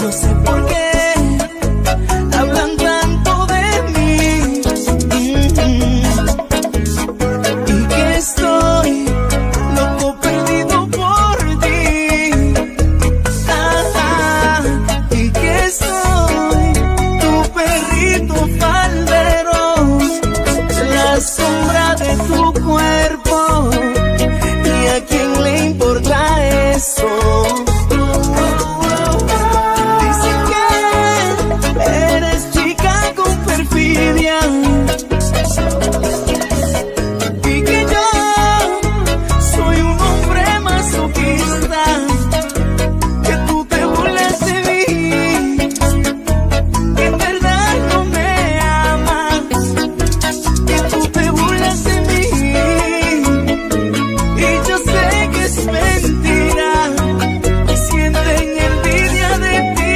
No sé por qué hablan tanto de mí. Y que estoy loco perdido por ti. Y que soy tu perrito faldero, la sombra de tu cuerpo. ¿Y a quién le importa eso? Y que yo soy un hombre masoquista, que tú te burlas de mí, que en verdad no me amas, que tú te burlas de mí. Y yo sé que es mentira, y sienten envidia de ti.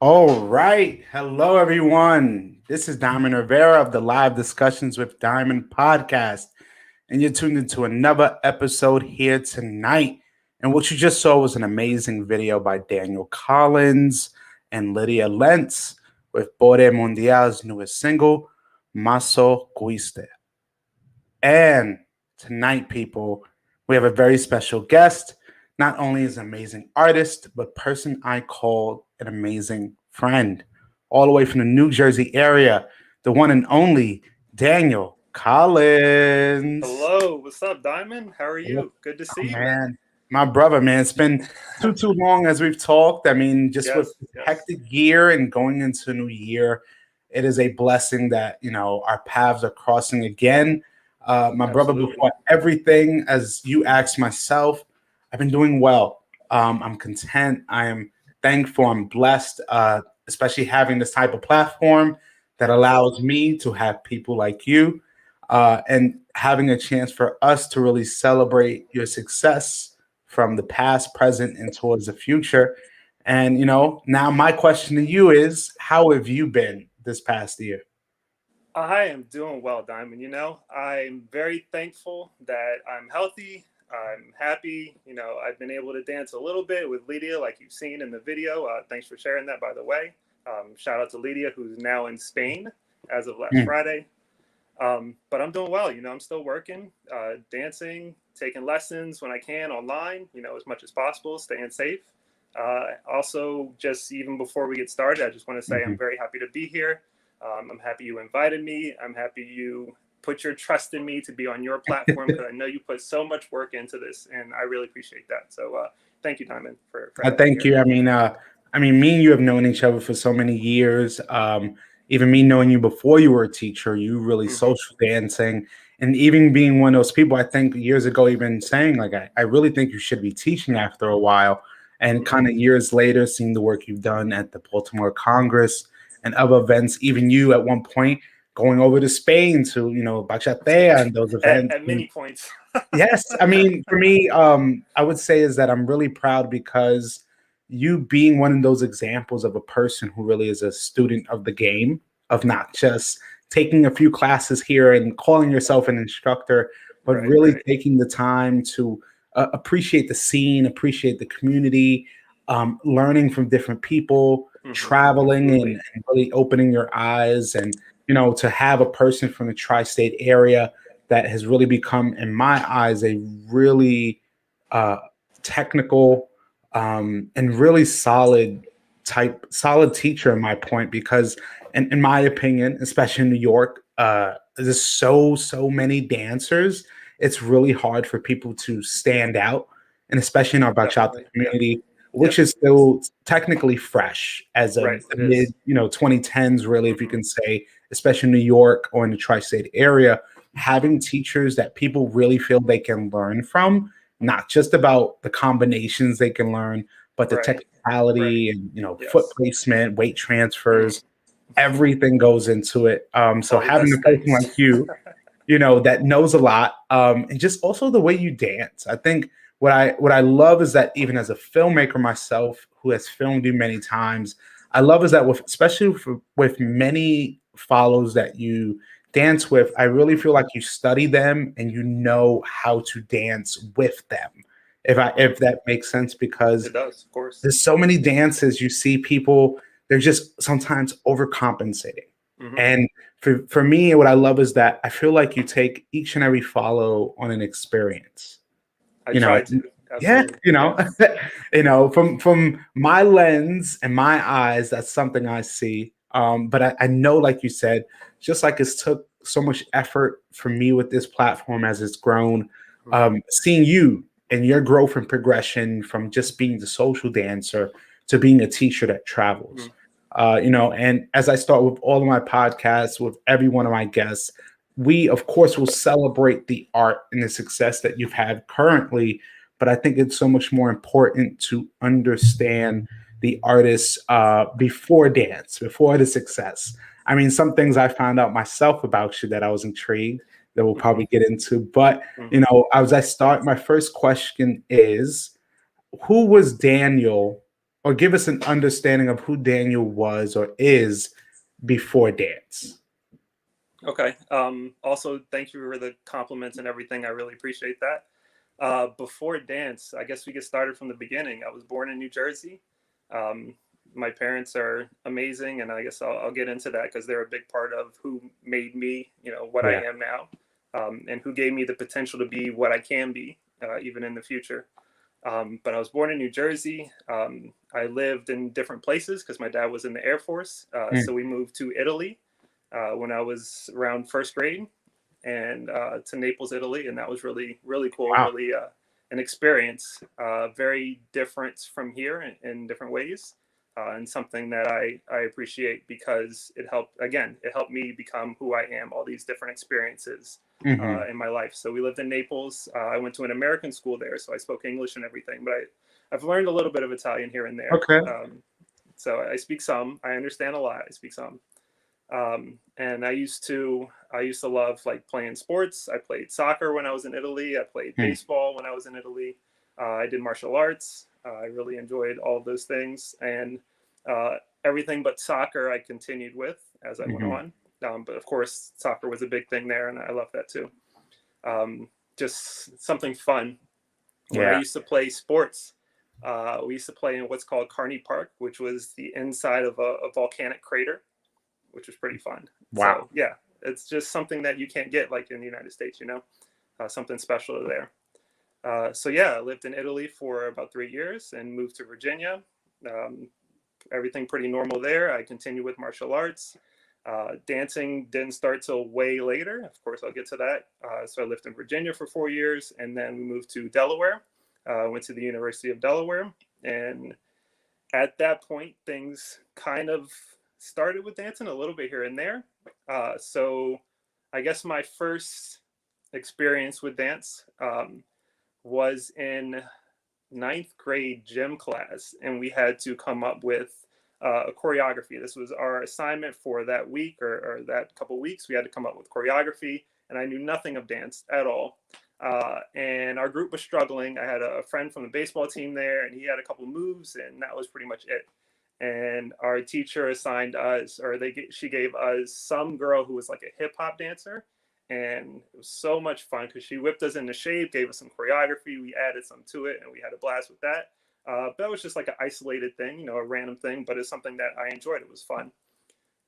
All right. Hello, everyone. This is Diamond Rivera of the Live Discussions with Diamond podcast. And you're tuned into another episode here tonight. And what you just saw was an amazing video by Daniel Collins and Lydia Lentz with Bore Mundial's newest single, Maso Cuiste. And tonight, people, we have a very special guest. Not only is an amazing artist, but person I call an amazing friend, all the way from the New Jersey area, the one and only Daniel Collins. Hello, what's up, Diamond? How are you? Good to see you, man. My brother, man. It's been too long as we've talked. I mean, just with hectic year and going into a new year, it is a blessing that, you know, our paths are crossing again. My brother, before everything, as you asked myself, I've been doing well. I'm content. I am thankful. I'm blessed, especially having this type of platform that allows me to have people like you and having a chance for us to really celebrate your success from the past, present, and towards the future. And, you know, now my question to you is, how have you been this past year? I am doing well, Diamond. I'm very thankful that I'm healthy. I'm happy. I've been able to dance a little bit with Lydia, like you've seen in the video. Thanks for sharing that, by the way. Shout out to Lydia, who's now in Spain as of last Mm. Friday. But I'm doing well. I'm still working, dancing, taking lessons when I can online, as much as possible, staying safe. Also, just even before we get started, I just want to say I'm Mhm. very happy to be here. I'm happy you invited me. I'm happy you put your trust in me to be on your platform because I know you put so much work into this, and I really appreciate that. So, thank you, Diamond, for having me Thank here. you. I mean, me and you have known each other for so many years. Even me knowing you before you were a teacher, you really Hmm. social dancing, and even being one of those people. I think years ago, even saying like, I really think you should be teaching after a while. And Hmm. kind of years later, seeing the work you've done at the Baltimore Congress and other events, even you at one point going over to Spain to bachata and those events. At many points. Yes, I mean, for me, I would say is that I'm really proud because you being one of those examples of a person who really is a student of the game, of not just taking a few classes here and calling yourself an instructor, but Right, really right. taking the time to appreciate the scene, appreciate the community, learning from different people, Hmm. traveling Absolutely. and really opening your eyes, and to have a person from the tri-state area that has really become, in my eyes, a really uh, technical and really solid teacher in my point because in my opinion, especially in New York, there's so many dancers. It's really hard for people to stand out, and especially in our bachata Definitely. Yeah. community, which Yep. is still technically fresh as a Right. It mid is. 2010s, really, if you Hmm. can say, especially in New York or in the tri-state area, having teachers that people really feel they can learn from, not just about the combinations they can learn, but the Right. Right. technicality and foot Yes. placement, weight Mm. transfers, everything goes into it. So All the having best a person things. like you, that knows a lot, and just also the way you dance. I think what I love is that even as a filmmaker myself, who has filmed you many times, I love is that with many follows that you dance with, I really Mm. feel like you study them and you know how to dance with them. Mm. If that makes sense, because It does, of course. there's so many dances you see people, they're just sometimes overcompensating. Hmm. And for me, what I love is that I feel like you take each and every follow on an experience. I You know, try to. yeah, Absolutely. Yes. from my lens and my eyes, that's something I see. But I know, like you said, just like it's took so much effort for me with this platform as it's grown, Hmm. seeing you and your growth and progression from just being the social dancer to being a teacher that travels. Hmm. And as I start with all of my podcasts, with every one of my guests, we of course will celebrate the art and the success that you've had currently, but I think it's so much more important to understand the artist before dance, before the success. I mean, some things I found out myself about you that I was intrigued that we'll Hmm. probably get into. But Hmm. as I start, my first question is, who was Daniel, or give us an understanding of who Daniel was or is before dance. Okay. Also, thank you for the compliments and everything. I really appreciate that. Before dance, I guess we get started from the beginning. I was born in New Jersey. Um, my parents are amazing, and I guess I'll get into that because they're a big part of who made me, what I Yeah. am now, and who gave me the potential to be what I can be, even in the future. But I was born in New Jersey. I lived in different places because my dad was in the Air Force. Mm. So we moved to Italy when I was around first grade, and to Naples, Italy, and that was really really cool. Wow. Really an experience, very different from here in different ways, and something that I appreciate because it helped me become who I am. All these different experiences Hmm. in my life. So we lived in Naples. I went to an American school there, so I spoke English and everything, but I've learned a little bit of Italian here and there. Okay. So I speak some. I understand a lot. I speak some. And I used to love like playing sports. I played soccer when I was in Italy. I played Mm. baseball when I was in Italy. I did martial arts. I really enjoyed all of those things, and uh, everything but soccer I continued with as I went Hmm. on. But of course, soccer was a big thing there, and I love that too. Just something fun. When I Yeah. used to play sports, we used to play in what's called Carney Park, which was the inside of a volcanic crater, which was pretty fun. Wow. So yeah, it's just something that you can't get like in the United States, something special there. So yeah, I lived in Italy for about 3 years and moved to Virginia. Um, Everything pretty normal there. I continued with martial arts. Dancing didn't start till way later. Of course, I'll get to that. So I lived in Virginia for 4 years, and then we moved to Delaware. Went to the University of Delaware, and at that point, things kind of started with dancing a little bit here and there. So I guess my first experience with dance was in ninth grade gym class, and we had to come up with a choreography. This was our assignment for that week or that couple weeks. We had to come up with choreography, and I knew nothing of dance at all. And our group was struggling. I had a friend from the baseball team there, and he had a couple moves, and that was pretty much it. And our teacher assigned us, or she gave us some girl who was like a hip hop dancer, and it was so much fun because she whipped us into shape, gave us some choreography, we added some to it, and we had a blast with that. But that was just like an isolated thing, a random thing, but it's something that I enjoyed. It was fun.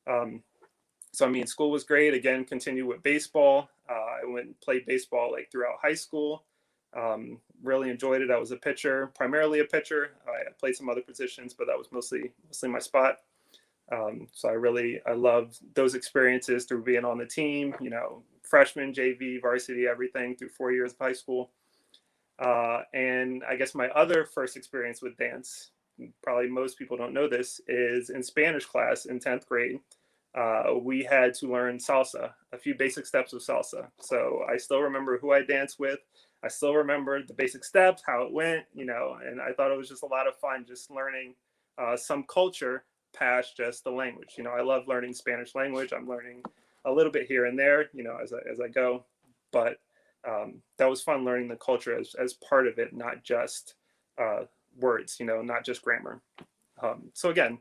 So I mean, school was great. Again, continued with baseball. I went and played baseball like throughout high school. Really enjoyed it. I was a pitcher, primarily a pitcher. I played some other positions, but that was mostly my spot. So I love those experiences through being on the team, freshman, JV, varsity, everything through 4 years of high school. And I guess my other first experience with dance, probably most people don't know this, is in Spanish class in 10th grade. We had to learn salsa, a few basic steps of salsa. So I still remember who I danced with. I still remember the basic steps, how it went, and I thought it was just a lot of fun just learning some culture past just the language. I love learning Spanish language. I'm learning a little bit here and there, as I go. But that was fun learning the culture as part of it, not just words, not just grammar. So again,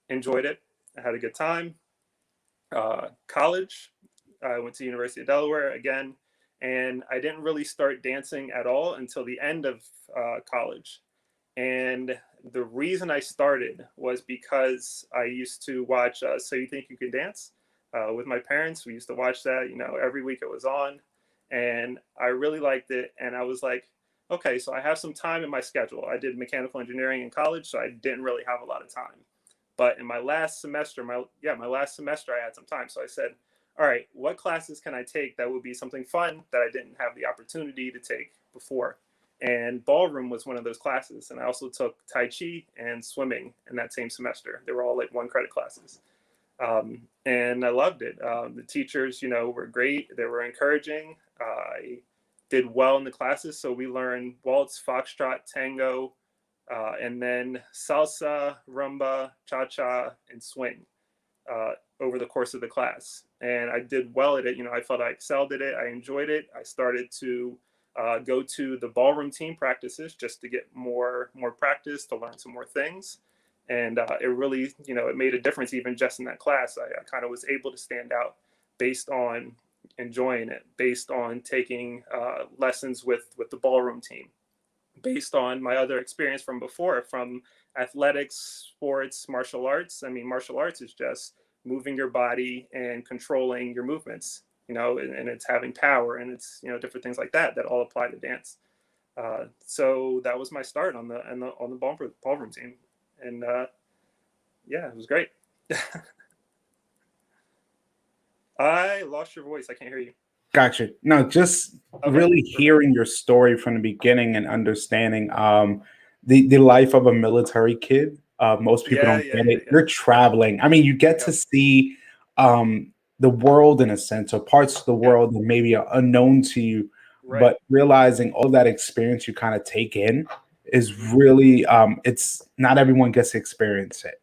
enjoyed it. I had a good time. College, I went to University of Delaware again, and I didn't really start dancing at all until the end of college. And the reason I started was because I used to watch So You Think You Can Dance with my parents. We used to watch that, every week it was on, and I really liked it. And I was like, okay, so I have some time in my schedule. I did mechanical engineering in college, so I didn't really have a lot of time. But in my last semester, I had some time. So I said, all right, what classes can I take that would be something fun that I didn't have the opportunity to take before? And ballroom was one of those classes. And I also took Tai Chi and swimming in that same semester. They were all like 1 credit classes. And I loved it. The teachers, were great. They were encouraging. I did well in the classes. So we learned waltz, foxtrot, tango, and then salsa, rumba, cha-cha, and swing over the course of the class. And I did well at it. I felt I excelled at it. I enjoyed it. I started to go to the ballroom team practices just to get more practice, to learn some more things. And it really, it made a difference even just in that class. I kind of was able to stand out based on enjoying it, based on taking lessons with the ballroom team, based on my other experience from before, from athletics, sports, martial arts. I mean, martial arts is just moving your body and controlling your movements, and it's having power, and it's, different things like that all apply to dance. So that was my start on the ballroom team. And yeah, it was great. I lost your voice. I can't hear you. Gotcha. No, just Okay. really hearing your story from the beginning and understanding the life of a military kid. Most people don't get it. Yeah. You're traveling. I mean, you get to see the world in a sense, or parts of the world that maybe are unknown to you, Right. but realizing all that experience you kind of take in is really it's not everyone gets to experience it.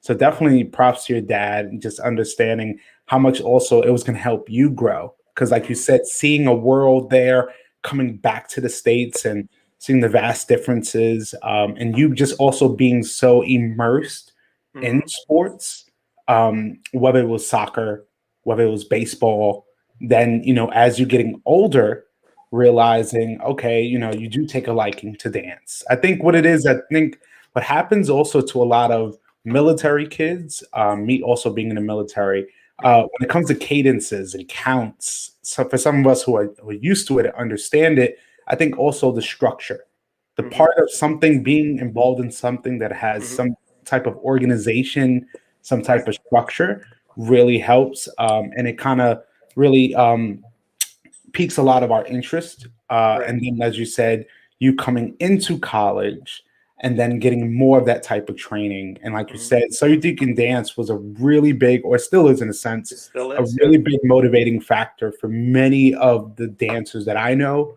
So definitely props to your dad and just understanding how much also it was going to help you grow. Because like you said, seeing a world there, coming back to the States and seeing the vast differences, and you just also being so immersed in sports, whether it was soccer, whether it was baseball. Then, as you're getting older, realizing, okay, you do take a liking to dance. I think what it is, I think what happens also to a lot of military kids, me also being in the military, Mhm. when it comes to cadences and counts, so for some of us who are used to it and understand it, I think also the structure, the Mhm. part of something being involved in something that has Mhm. some type of organization, some type of structure really helps. And it kind of really piques a lot of our interest. Right. And then, as you said, you coming into college and then getting more of that type of training. And like you Mhm. said, So You Think You Can Dance was a really big, or still is in a sense, It still a is. Yeah. really big motivating factor for many of the dancers that I know,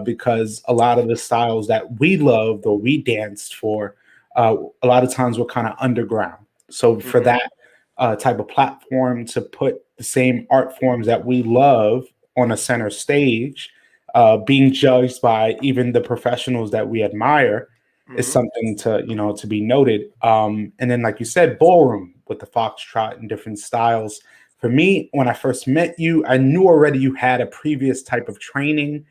because a lot of the styles that we loved or we danced for, a lot of times were kind of underground. So for Mhm. that type of platform to put the same art forms that we love on a center stage, being judged by even the professionals that we admire, is Mhm. something to be noted. And then, like you said, ballroom with the foxtrot and different styles. For me, when I first met you, I knew already you had a previous type of training.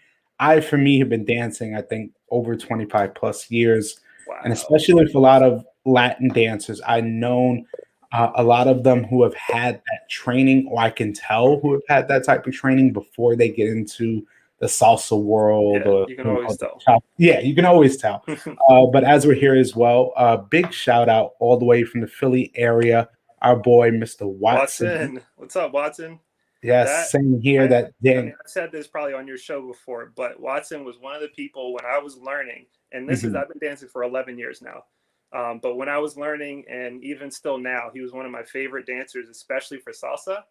For me, have been dancing, I think, over 25 plus years. And Wow. especially with a lot of Latin dancers, I've known a lot of them who have had that training, or I can tell who have had that type of training before they get into the salsa world, Yeah. or You can always the tell. yeah, you can always tell. But as we're here as well, big shout out all the way from the Philly area, our boy Mr. Watson. Watson, what's up, Watson? Yes, That same here. I That I Dan. mean, I've said this probably on your show before, but Watson was one of the people when I was learning, and this is Mhm. I've been dancing for 11 years now. But when I was learning, and even still now, he was one of my favorite dancers, especially for salsa.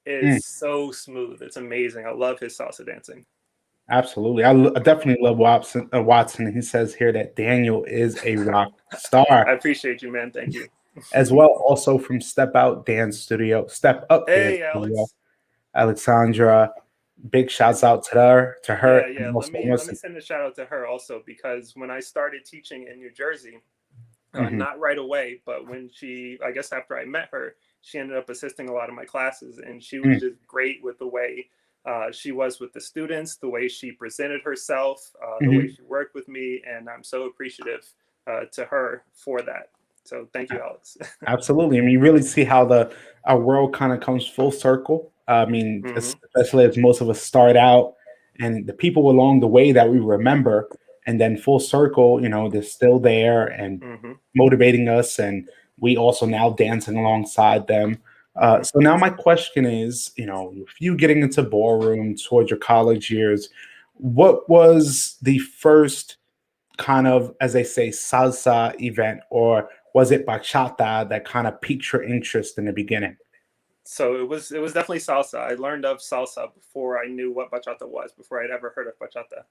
Mm, It's so smooth. It's amazing. I love his salsa dancing. absolutely, I definitely love Watson. Watson. He says here that Daniel is a rock I star appreciate you, man. Thank you. as well. Also from Step Up Dance Hey, Studio, Alex. Alexandra. Big shouts out to her, Yeah, and yeah. Let also me let me listen. send a shout out to her also because when I started teaching in New Jersey, Mhm, not right away, but when I guess after I met her, she ended up assisting a lot of my classes, and she was mm, just great with the way she was with the students, the way she presented herself, the way mhm. she worked with me, and I'm so appreciative to her for that. So thank you, Alex. Absolutely. I mean, you really see how the our world kind of comes full circle. I mean, Hmm. especially as most of us start out, and the people along the way that we remember, and then full circle, they're still there and Hmm. motivating us, and we also now dancing alongside them. Hmm. So now my question is, if you getting into ballroom towards your college years, what was the first kind of, as they say, salsa event, or was it bachata that kind of piqued your interest in the beginning? So it was definitely salsa. I learned of salsa before I knew what bachata was, before I'd ever heard of bachata.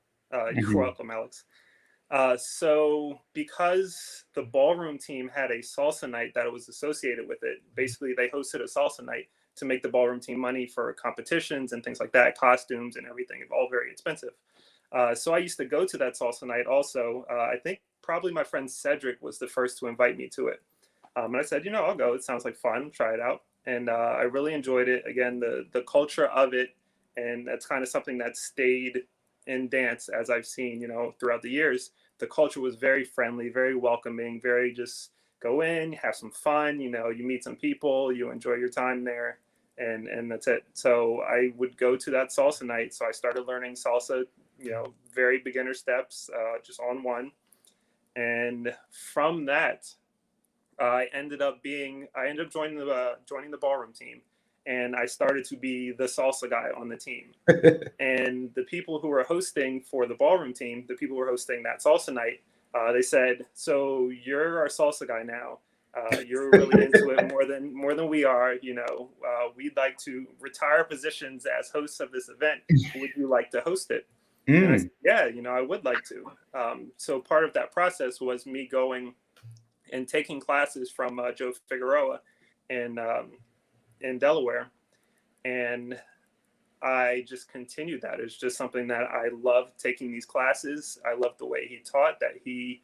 You're Mhm, welcome, Alex. So because the ballroom team had a salsa night that was associated with it, basically they hosted a salsa night to make the ballroom team money for competitions and things like that, costumes and everything, all very expensive. So I used to go to that salsa night also. I think probably my friend Cedric was the first to invite me to it. And I said, I'll go. It sounds like fun. Try it out. And I really enjoyed it. Again, the culture of it, and that's kind of something that stayed in dance as I've seen, throughout the years. The culture was very friendly, very welcoming, very just go in, have some fun. You meet some people, you enjoy your time there, and that's it. So I would go to that salsa night. So I started learning salsa, very beginner steps, just on one, and from that I ended up joining the ballroom team, and I started to be the salsa guy on the team. And the people who were hosting for the ballroom team, the people who were hosting that salsa night, they said, "So you're our salsa guy now. You're really into it more than we are. We'd like to retire positions as hosts of this event. Would you like to host it?" And I mm, said, "Yeah, I would like to." So part of that process was me going and taking classes from Joe Figueroa in in Delaware, and I just continued that. It's just something that I loved taking these classes. I loved the way he taught. That he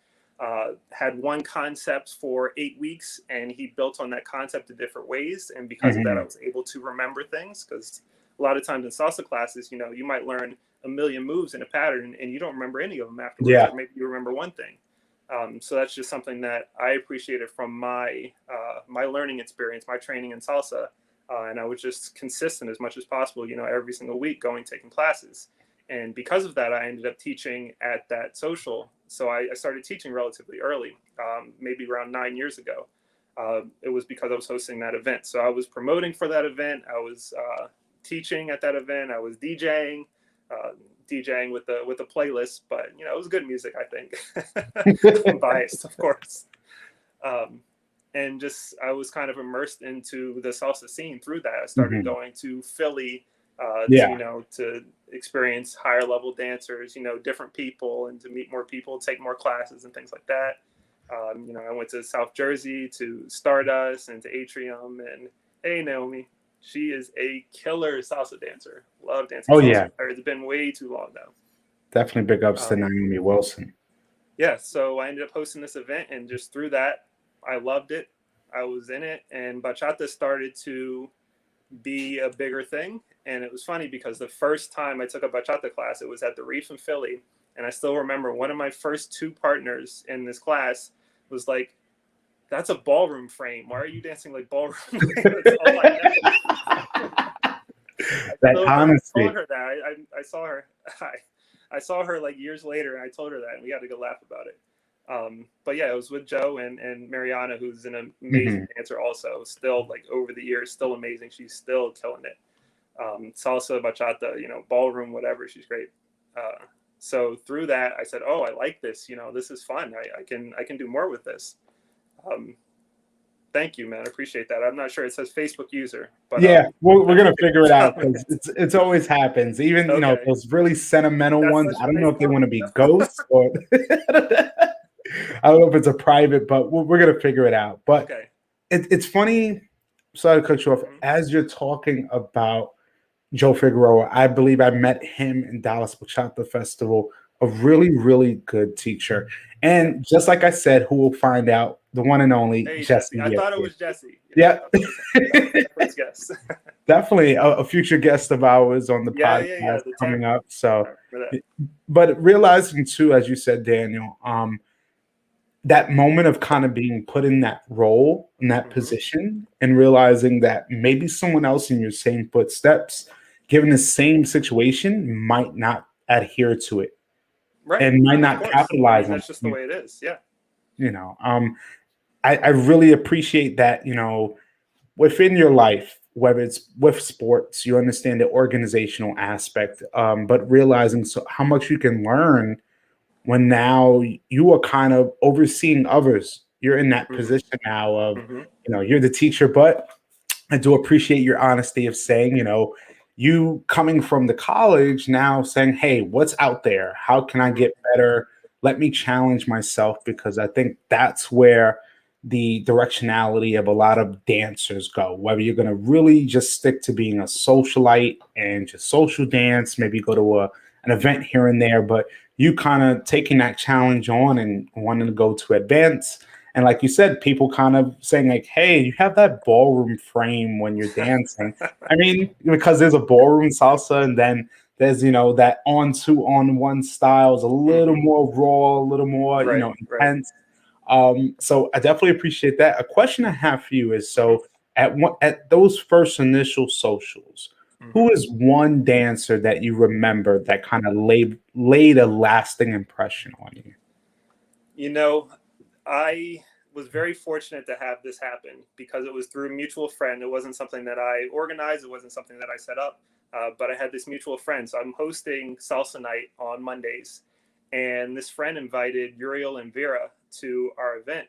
had one concept for 8 weeks, and he built on that concept in different ways. And because of that, I Mhm. was able to remember things, because a lot of times in salsa classes, you might learn a million moves in a pattern and you don't remember any of them afterwards, Yeah. or maybe you remember one thing. So that's just something that I appreciated from my learning experience, my training in salsa. And I was just consistent as much as possible, every single week taking classes. And because of that, I ended up teaching at that social. So I started teaching relatively early, maybe around 9 years ago. It was because I was hosting that event. So I was promoting for that event. I was teaching at that event. I was DJing. Uh, DJing with a playlist, but it was good music, I think. I'm biased, of course. Um, and just I was kind of immersed into the salsa scene through that. I started Mhm. going to Philly Yeah. to experience higher level dancers, different people, and to meet more people, take more classes and things like that. I went to South Jersey to Stardust and to Atrium. And hey, Naomi, she is a killer salsa dancer. Love dancing Oh salsa yeah. with her. It's been way too long now. Definitely big ups to Um, Naomi Wilson. yeah, so I ended up hosting this event, and just through that, I loved it. I was in it, and bachata started to be a bigger thing. And it was funny because the first time I took a bachata class, it was at the Reef in Philly. And I still remember one of my first two partners in this class was like, "That's a ballroom frame. Why are you dancing like ballroom?" That's all I know. That I told honesty. her that. I saw her. I saw her like years later, and I told her that, and we had a good laugh about it. But yeah, it was with Joe and Mariana, who's an amazing Mhm. dancer also. Still, like, over the years, still amazing. She's still killing it. Salsa, bachata, ballroom, whatever. She's great. So through that, I said, "Oh, I like this. This is fun. I can do more with this." Um, Thank you, man. I appreciate that. I'm not sure it says Facebook user, but Yeah, we're that's gonna okay. figure it out because it's always happens. Even Okay. those really sentimental That's ones. such I a don't nice know if they want to be comment. ghosts or I don't know if it's a private, but we're gonna figure it out. But Okay. it's funny. Sorry to cut you off. Mhm. As you're talking about Joe Figueroa, I believe I met him in Dallas Bachata Festival. A really, really good teacher. Yeah. And just like I said, who will find out? The one and only Hey, Jesse. Jesse I thought it Yepia. was Jesse. Yeah, Yeah. I thought it was him. That was my first guess. Definitely a future guest of ours on the Yeah. podcast The coming Tampa. up. I So, remember that. but realizing too, as you said, Daniel, that moment of kind of being put in that role, in that Hmm. position, and realizing that maybe someone else in your same footsteps, given the same situation, might not adhere to it Right. and might Of not course. I capitalize mean, on that's just the it. way it is. Yeah. You know, I really appreciate that. Within your life, whether it's with sports, you understand the organizational aspect, but realizing how much you can learn when now you are kind of overseeing others. You're in that Hmm. position now of, Hmm. you're the teacher, but I do appreciate your honesty of saying, you coming from the college now saying, hey, what's out there? How can I Hmm. get better? Let me challenge myself because I think that's where the directionality of a lot of dancers go. Whether you're going to really just stick to being a socialite and just social dance, maybe go to an event here and there, but you kind of taking that challenge on and wanting to go to advance. And like you said, people kind of saying like, "Hey, you have that ballroom frame when you're dancing." I mean, because there's a ballroom salsa, and then there's that on two on one style is a little Hmm. more raw, a little more Right. Right. intense. So I definitely appreciate that. A question I have for you is: Hmm. so at those first initial socials, Hmm. who is one dancer that you remember that kind of laid a lasting impression on you? You know, I was very fortunate to have this happen because it was through a mutual friend. It wasn't something that I organized. It wasn't something that I set up. But I had this mutual friend. So I'm hosting salsa night on Mondays, and this friend invited Uriel and Vera to our event,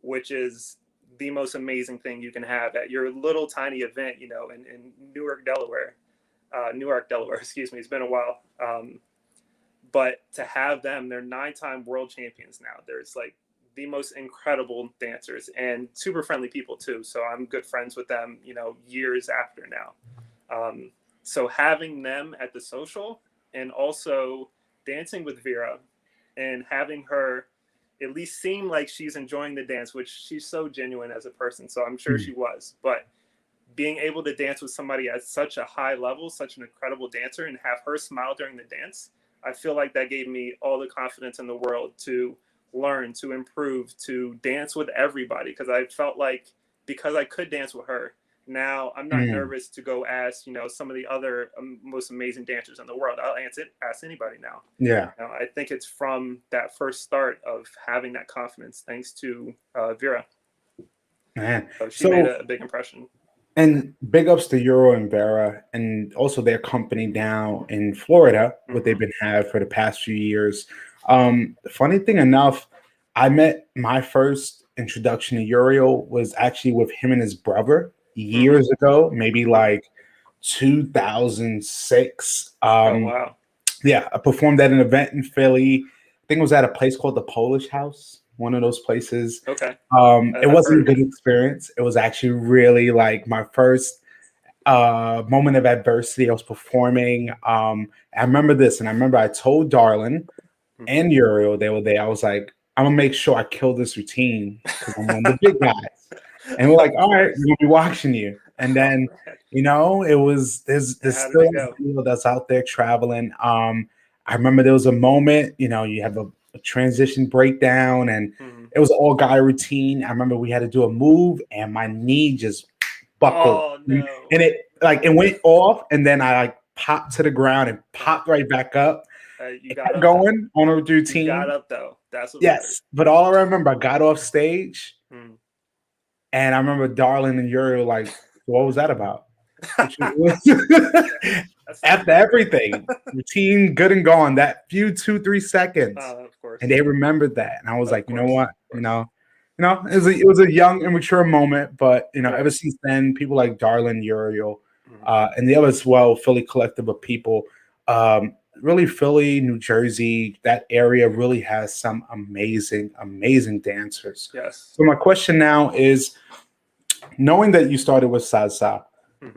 which is the most amazing thing you can have at your little tiny event, in Newark, Delaware. Newark, Delaware, excuse me. It's been a while. But to have them, they're 9-time world champions now. There's like the most incredible dancers and super friendly people too. So I'm good friends with them, years after now. So having them at the social, and also dancing with Vera and having her, at least seem like she's enjoying the dance, which she's so genuine as a person. So I'm sure she was. But being able to dance with somebody at such a high level, such an incredible dancer, and have her smile during the dance, I feel like that gave me all the confidence in the world to learn, to improve, to dance with everybody. Because I felt like because I could dance with her, now I'm not nervous to go ask, some of the other most amazing dancers in the world. I'll ask anybody now. Yeah. I think it's from that first start of having that confidence, thanks to Vera. Man. So she made a big impression. And big ups to Euro and Vera, and also their company down in Florida, what they've been having for the past few years. Funny thing enough, I met my first introduction to Uriel was actually with him and his brother years ago, maybe like 2006. Oh wow! Yeah, I performed at an event in Philly. I think it was at a place called the Polish House, one of those places. Okay. It wasn't a good experience. It was actually really like my first moment of adversity. I was performing. I remember this, and I remember I told Darlin and Uriel, they were there. I was like, I'm gonna make sure I kill this routine because I'm one of the big guys. And we're like, all right, we're gonna be watching you. And then, it was there's still people that's out there traveling. I remember there was a moment, you have a transition breakdown, and it was an all guy routine. I remember we had to do a move, and my knee just buckled, and it went off, and then I popped to the ground and popped right back up. You got going on a routine. You got up though. That's what yes. But all I remember, I got off stage, and I remember Darlin and Yuri were like, "What was that about?" After everything, routine good and gone. That few 2-3 seconds, of course. And they remembered that, and I was like, you know what, it was a young, immature moment, but ever since then, people like Darlin, Uriel, and the others, Philly collective of people. Really, Philly, New Jersey, that area really has some amazing, amazing dancers. Yes. So my question now is, knowing that you started with salsa,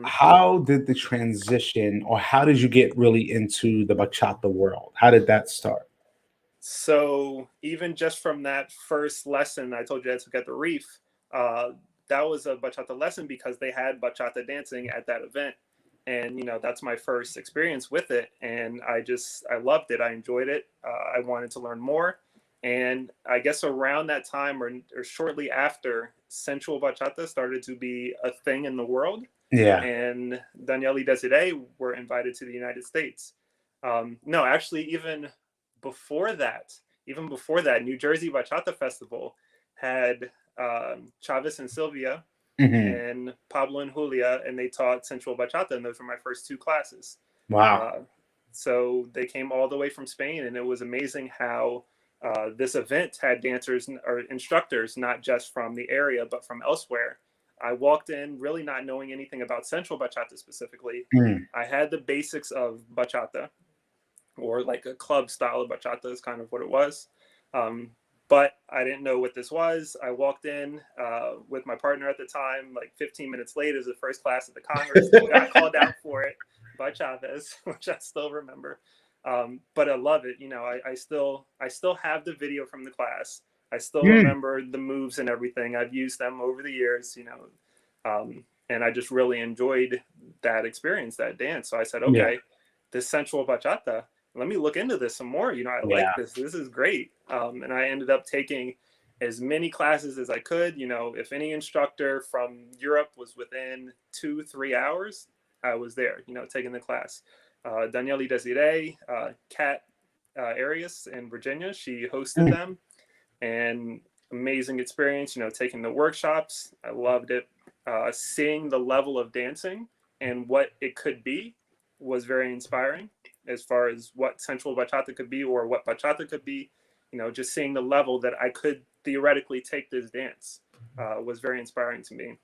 how did the transition, or how did you get really into the bachata world? How did that start? So even just from that first lesson I told you I took at the Reef, that was a bachata lesson because they had bachata dancing at that event. And, that's my first experience with it. And I loved it. I enjoyed it. I wanted to learn more. And I guess around that time or shortly after, sensual bachata started to be a thing in the world. Yeah. And Danielle y Desiree were invited to the United States. No, actually, even before that, New Jersey Bachata Festival had Chavez and Sylvia and Pablo and Julia, and they taught sensual bachata, and those were my first 2 classes. Wow. So they came all the way from Spain, and it was amazing how this event had dancers or instructors, not just from the area, but from elsewhere. I walked in really not knowing anything about sensual bachata specifically. I had the basics of bachata, or like a club style of bachata is kind of what it was. But I didn't know what this was. I walked in with my partner at the time, like 15 minutes late. It was the first class at the Congress. Got called out for it by Chavez, which I still remember. But I love it. I still have the video from the class. I still remember the moves and everything. I've used them over the years, and I just really enjoyed that experience, that dance. So I said, okay, this sensual bachata, let me look into this some more. I like this. This is great. And I ended up taking as many classes as I could. If any instructor from Europe was within 2-3 hours, I was there, taking the class. Danielle y Desiree, Kat Arias in Virginia, she hosted them, and amazing experience, taking the workshops. I loved it. Seeing the level of dancing and what it could be was very inspiring, as far as what sensual bachata could be, or what bachata could be. Just seeing the level that I could theoretically take this dance was very inspiring to me.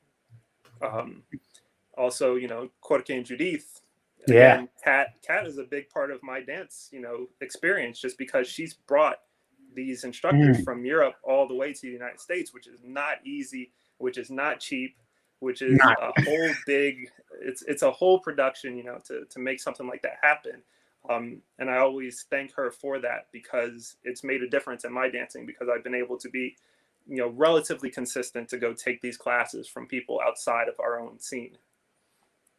Also, Jorge and Judith. Again, Kat is a big part of my dance, experience, just because she's brought these instructors from Europe all the way to the United States, which is not easy, which is not cheap, which is a whole big, it's a whole production, to make something like that happen. And I always thank her for that, because it's made a difference in my dancing, because I've been able to be, relatively consistent to go take these classes from people outside of our own scene.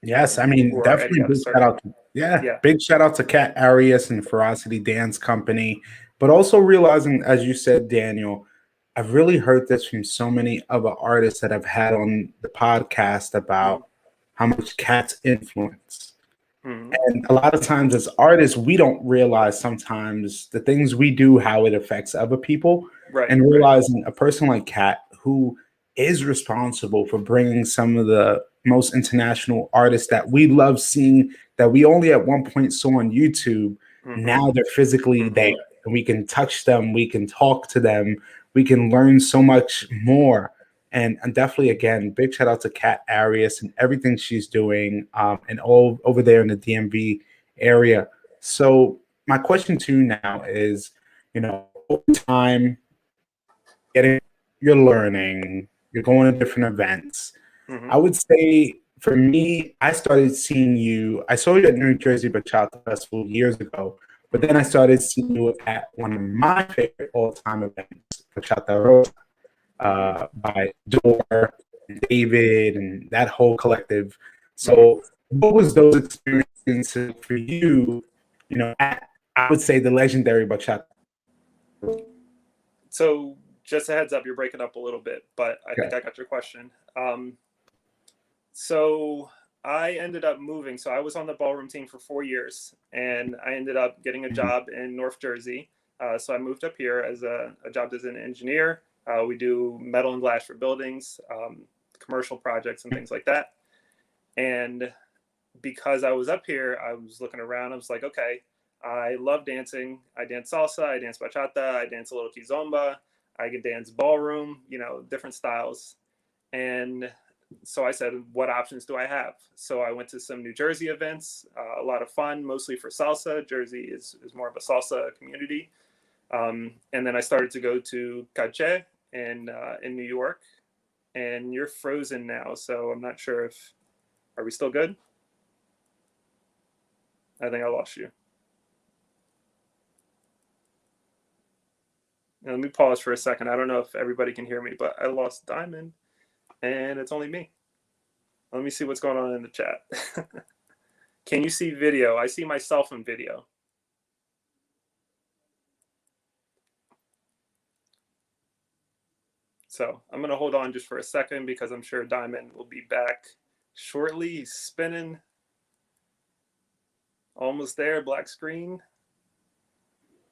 Yes, I Who mean, are already definitely at a big shout certain, out to, yeah, yeah. big shout out to Kat Arias and Ferocity Dance Company. But also realizing, as you said, Daniel, I've really heard this from so many other artists that I've had on the podcast Mm-hmm. about how much Kat's influence. Mm-hmm. And a lot of times as artists, we don't realize sometimes the things we do, how it affects other people. Right, And right. realizing a person like Kat, who is responsible for bringing some of the most international artists that we love seeing, that we only at one point saw on YouTube, Mm-hmm. now they're physically Mm-hmm. there. And we can touch them, we can talk to them, we can learn so much more. And definitely, again, big shout out to Kat Arias and everything she's doing, and all over there in the DMV area. So my question to you now is, over time, getting, you're learning, you're going to different events. Mm-hmm. I would say for me, I started seeing you. I saw you at New Jersey Bachata Festival years ago, but then I started seeing you at one of my favorite all-time events, Bachata Rosa, Mm-hmm. by Dor and David and that whole collective. Mm-hmm. So, what was those experiences for you? At, I would say, the legendary Bachata. So just a heads up, you're breaking up a little bit, but I think Okay. I got your question. So I ended up moving. So I was on the ballroom team for 4 years, and I ended up getting a Mhm. job in North Jersey. So I moved up here as a job as an engineer. We do metal and glass for buildings, commercial projects, and things like that. And because I was up here, I was looking around. I was like, okay, I love dancing. I dance salsa, I dance bachata, I dance a little kizomba, I can dance ballroom, different styles. And so I said, what options do I have? So I went to some New Jersey events, a lot of fun, mostly for salsa. Jersey is more of a salsa community. And then I started to go to Cache in New York. And you're frozen now, so I'm not sure if, are we still good? I think I lost you. Now, let me pause for a second. I don't know if everybody can hear me, but I lost Diamond, and it's only me. Let me see what's going on in the chat. Can you see video? I see myself in video. So I'm going to hold on just for a second, because I'm sure Diamond will be back shortly. He's spinning. Almost there, black screen.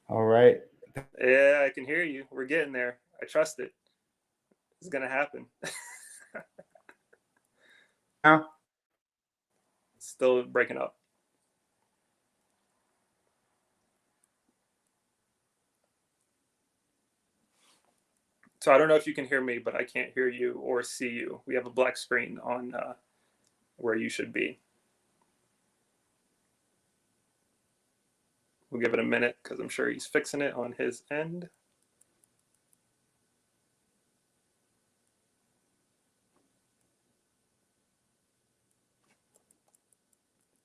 All right. Yeah, I can hear you. We're getting there. I trust it. It's going to happen. Now, Still breaking up. So I don't know if you can hear me, but I can't hear you or see you. We have a black screen on where you should be. We'll give it a minute, because I'm sure he's fixing it on his end.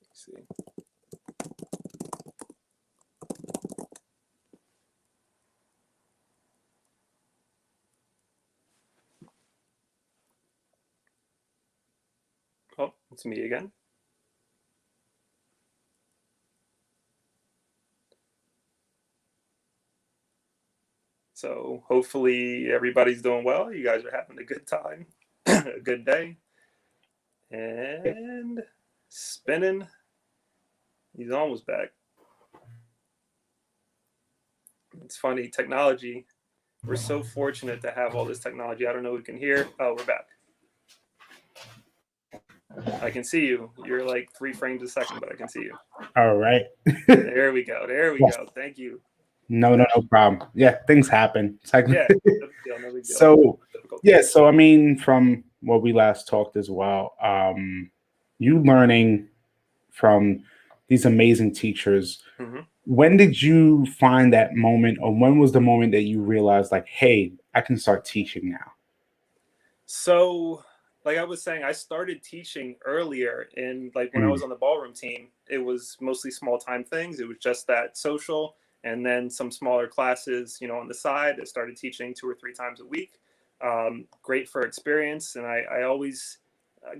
Let's see. Oh, it's me again. So hopefully everybody's doing well. You guys are having a good time, a good day. And spinning. He's almost back. It's funny, technology. We're so fortunate to have all this technology. I don't know who can hear. Oh, we're back. I can see you. You're like 3 frames a second, but I can see you. all right. There we go. There we go. Thank you. No problem. Yeah, things happen. Yeah, no big deal. No big deal. So, Difficult. yeah, so I mean, from what we last talked as well, you learning from these amazing teachers. Mm-hmm. When did you find that moment, or when was the moment that you realized, like, hey, I can start teaching now? So like I was saying, I started teaching earlier in like when I Mm. was on the ballroom team, it was mostly small time things. It was just that social and then some smaller classes, you know, on the side. I started teaching 2 or 3 times a week. Great for experience. And I always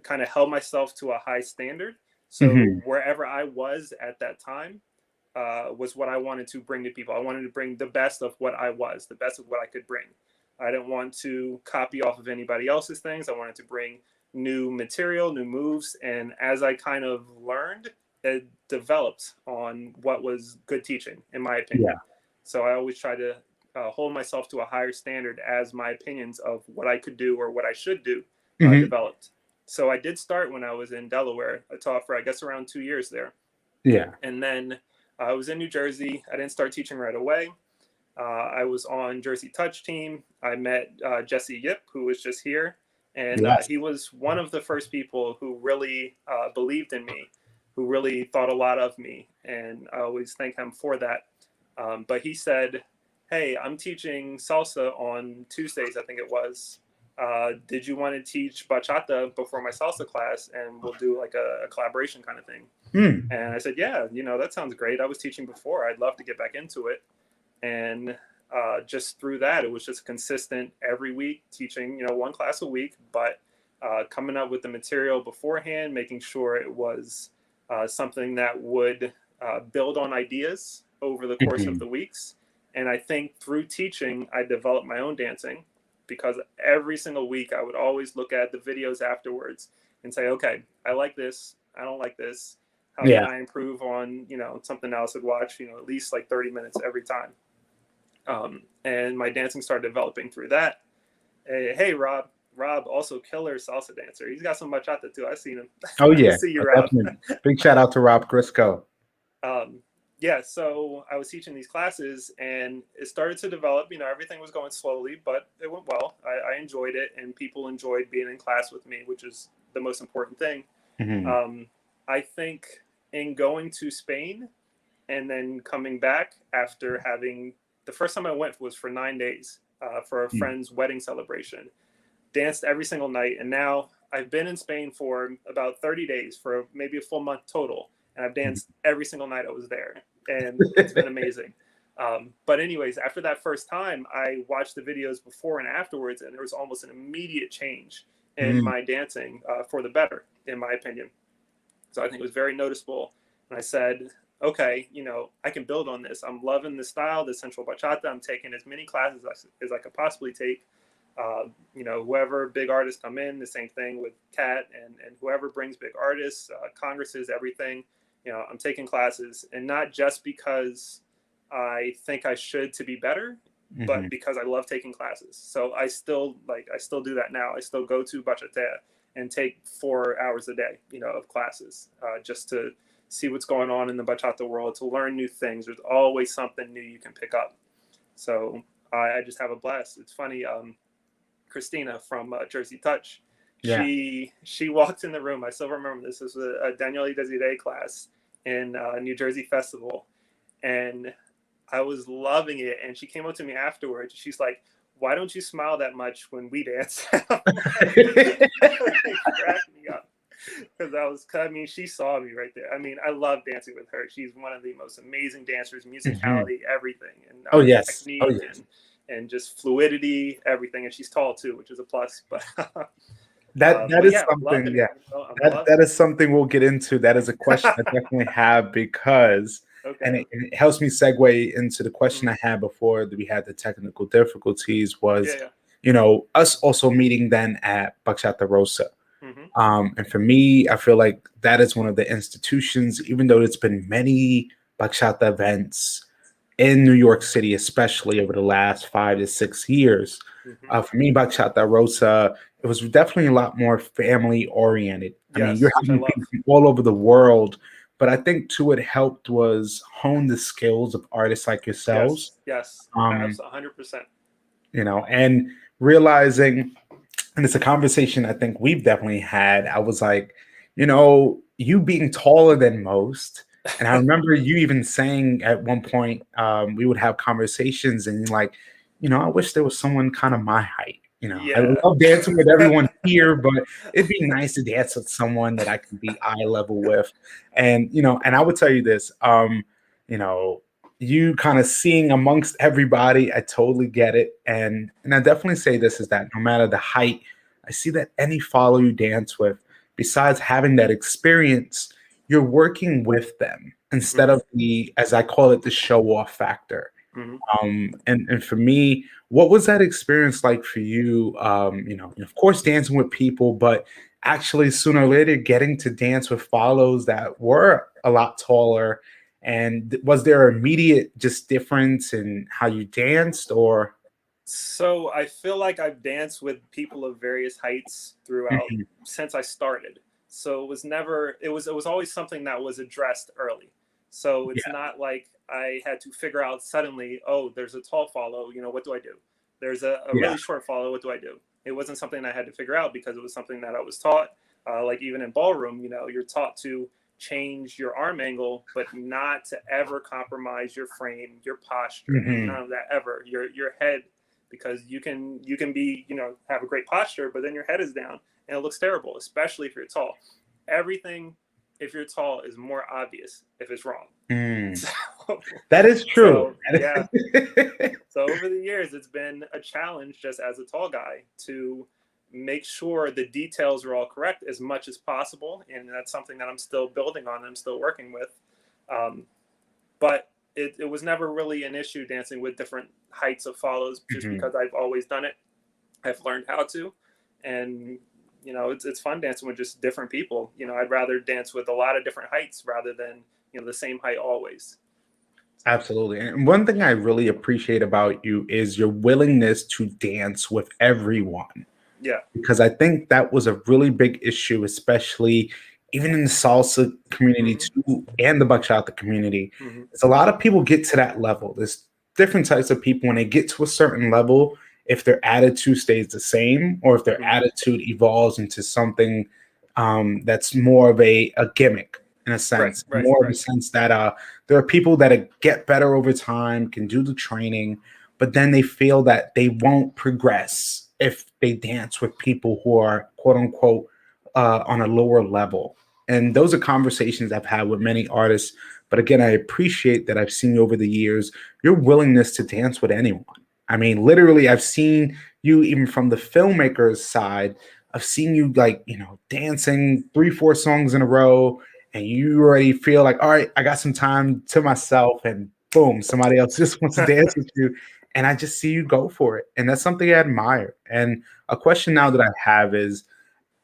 kind of held myself to a high standard. So Hmm. wherever I was at that time was what I wanted to bring to people. I wanted to bring the best of what I was, the best of what I could bring. I didn't want to copy off of anybody else's things. I wanted to bring new material, new moves. And as I kind of learned, it developed on what was good teaching, in my Yeah. opinion. So I always try to hold myself to a higher standard as my opinions of what I could do or what I should do Hmm. developed. So I did start when I was in Delaware. I taught for, I guess, around 2 years there. Yeah. And then I was in New Jersey. I didn't start teaching right away. I was on Jersey Touch team. I met Jesse Yip, who was just here, and Yes. he was one of the first people who really believed in me, who really thought a lot of me, and I always thank him for that. But he said, "Hey, I'm teaching salsa on Tuesdays, I think it was. Did you want to teach bachata before my salsa class, and we'll do like a collaboration kind of thing?" Mm. And I said, "Yeah, you know, that sounds great. I was teaching before. I'd love to get back into it." And just through that, it was just consistent every week, teaching, you know, one class a week, but coming up with the material beforehand, making sure it was something that would build on ideas over the course of Hmm. the weeks. And I think through teaching, I developed my own dancing, because every single week I would always look at the videos afterwards and say, okay, I like this, I don't like this. How can Yeah. I improve on, you know, something else? I'd watch, you know, at least like 30 minutes every time. And my dancing started developing through that. Hey, Rob. Rob, also killer salsa dancer. He's got some bachata too. I've seen him. Oh I yeah. see you, Rob. Definitely. Big shout out to Rob Grisco. um, yeah, so I was teaching these classes and it started to develop. You know, everything was going slowly, but it went well. I enjoyed it, and people enjoyed being in class with me, which is the most important thing. Hmm. Um, I think in going to Spain and then coming back after having the first time I went was for 9 days for a friend's wedding celebration. Danced every single night, and now I've been in Spain for about 30 days for maybe a full month total, and I've danced every single night I was there, and it's been amazing. But anyways, after that first time, I watched the videos before and afterwards, and there was almost an immediate change in Mm. my dancing for the better, in my opinion. So I think it was very noticeable. And I said, okay, you know, I can build on this. I'm loving the style, the central bachata. I'm taking as many classes as I could possibly take. You know, whoever big artists come in, the same thing with Kat and whoever brings big artists, congresses, everything. You know, I'm taking classes, and not just because I think I should to be better, but Hmm. because I love taking classes. So I still do that now. I still go to bachata and take 4 hours a day, you know, of classes, just to see what's going on in the bachata world, to learn new things. There's always something new you can pick up. So I just have a blast. It's funny. Christina from Jersey Touch, Yeah. she walked in the room. I still remember this. This was a Daniele Desiree class in New Jersey Festival, and I was loving it. And she came up to me afterwards. She's like, "Why don't you smile that much when we dance?" I'm like, it cracked me up, because I mean, she saw me right there. I mean, I love dancing with her. She's one of the most amazing dancers, Hmm. musicality, everything, and Oh yes. Oh technique yes. and just fluidity, everything. And she's tall too, which is a plus. That But is yeah, I'm something. loving Yeah. it. You know, I'm That loving is something we'll get into. That is a question I it. definitely have because, Okay. and it helps me segue into the question Mhm. I had before that we had the technical difficulties was, Yeah. you know, us also meeting then at Bachata Rosa. Yeah. Hmm. And for me, I feel like that is one of the institutions, even though it's been many bachata events in New York City, especially over the last 5 to 6 years. Hmm. For me, Bachata Rosa, it was definitely a lot more family oriented. I mean, you're Yes, which I having love. people from all over the world, but I think too, it helped was hone the skills of artists like yourselves. Yes. Yes. Um, Absolutely. 100%. you know, and realizing, and it's a conversation I think we've definitely had. I was like, you know, you being taller than most. And I remember you even saying at one point, we would have conversations and you're like, you know, I wish there was someone kind of my height. I Yeah. love dancing with everyone here, but it'd be nice to dance with someone that I can be eye level with. And, and I would tell you this, you know, you kind of seeing amongst everybody, I totally get it. And I definitely say this is that no matter the height, I see that any follow you dance with, besides having that experience, you're working with them instead of Hmm. the, as I call it, the show off factor. Hmm. And for me, what was that experience like for you? Of course, dancing with people, but actually sooner or later getting to dance with follows that were a lot taller. And was there immediate just difference in how you danced, or? So I feel like I've danced with people of various heights throughout Mhm. since I started. So it was never it was always something that was addressed early. So it's Yeah, not like I had to figure out suddenly, oh, there's a tall follow, what do I do? There's a yeah, really short follow, what do I do? It wasn't something I had to figure out because it was something that I was taught. Like even in ballroom, you're taught to change your arm angle, but not to ever compromise your frame, your posture, hmm, none of that ever. Your head, because you can be have a great posture, but then your head is down and it looks terrible, especially if you're tall. Everything, if you're tall, is more obvious if it's wrong. mm. So, That is true. so yeah. So over the years, it's been a challenge just as a tall guy to make sure the details are all correct as much as possible, and that's something that I'm still building on. I'm still working with. Um, but it was never really an issue dancing with different heights of follows just Mhm. because I've always done it. I've learned how to, and it's fun dancing with just different people. I'd rather dance with a lot of different heights rather than the same height always. Absolutely. And one thing I really appreciate about you is your willingness to dance with everyone, Yeah. because I think that was a really big issue, especially even in the salsa community Hmm. too, and the bachata community. Hmm. It's a lot of people get to that level. There's different types of people when they get to a certain level, if their attitude stays the same or if their Hmm. attitude evolves into something that's more of a gimmick in a Right. sense, Right. more of a Right. sense that there are people that get better over time, can do the training, but then they feel that they won't progress if they dance with people who are quote unquote on a lower level. And those are conversations I've had with many artists. But again, I appreciate that I've seen you over the years, your willingness to dance with anyone. I mean, literally, I've seen you even from the filmmaker's side. I've seen you like, dancing 3, 4 songs in a row, and you already feel like, all right, I got some time to myself, and boom, somebody else just wants to dance with you. And I just see you go for it. And that's something I admire. And a question now Thank that you. I have is,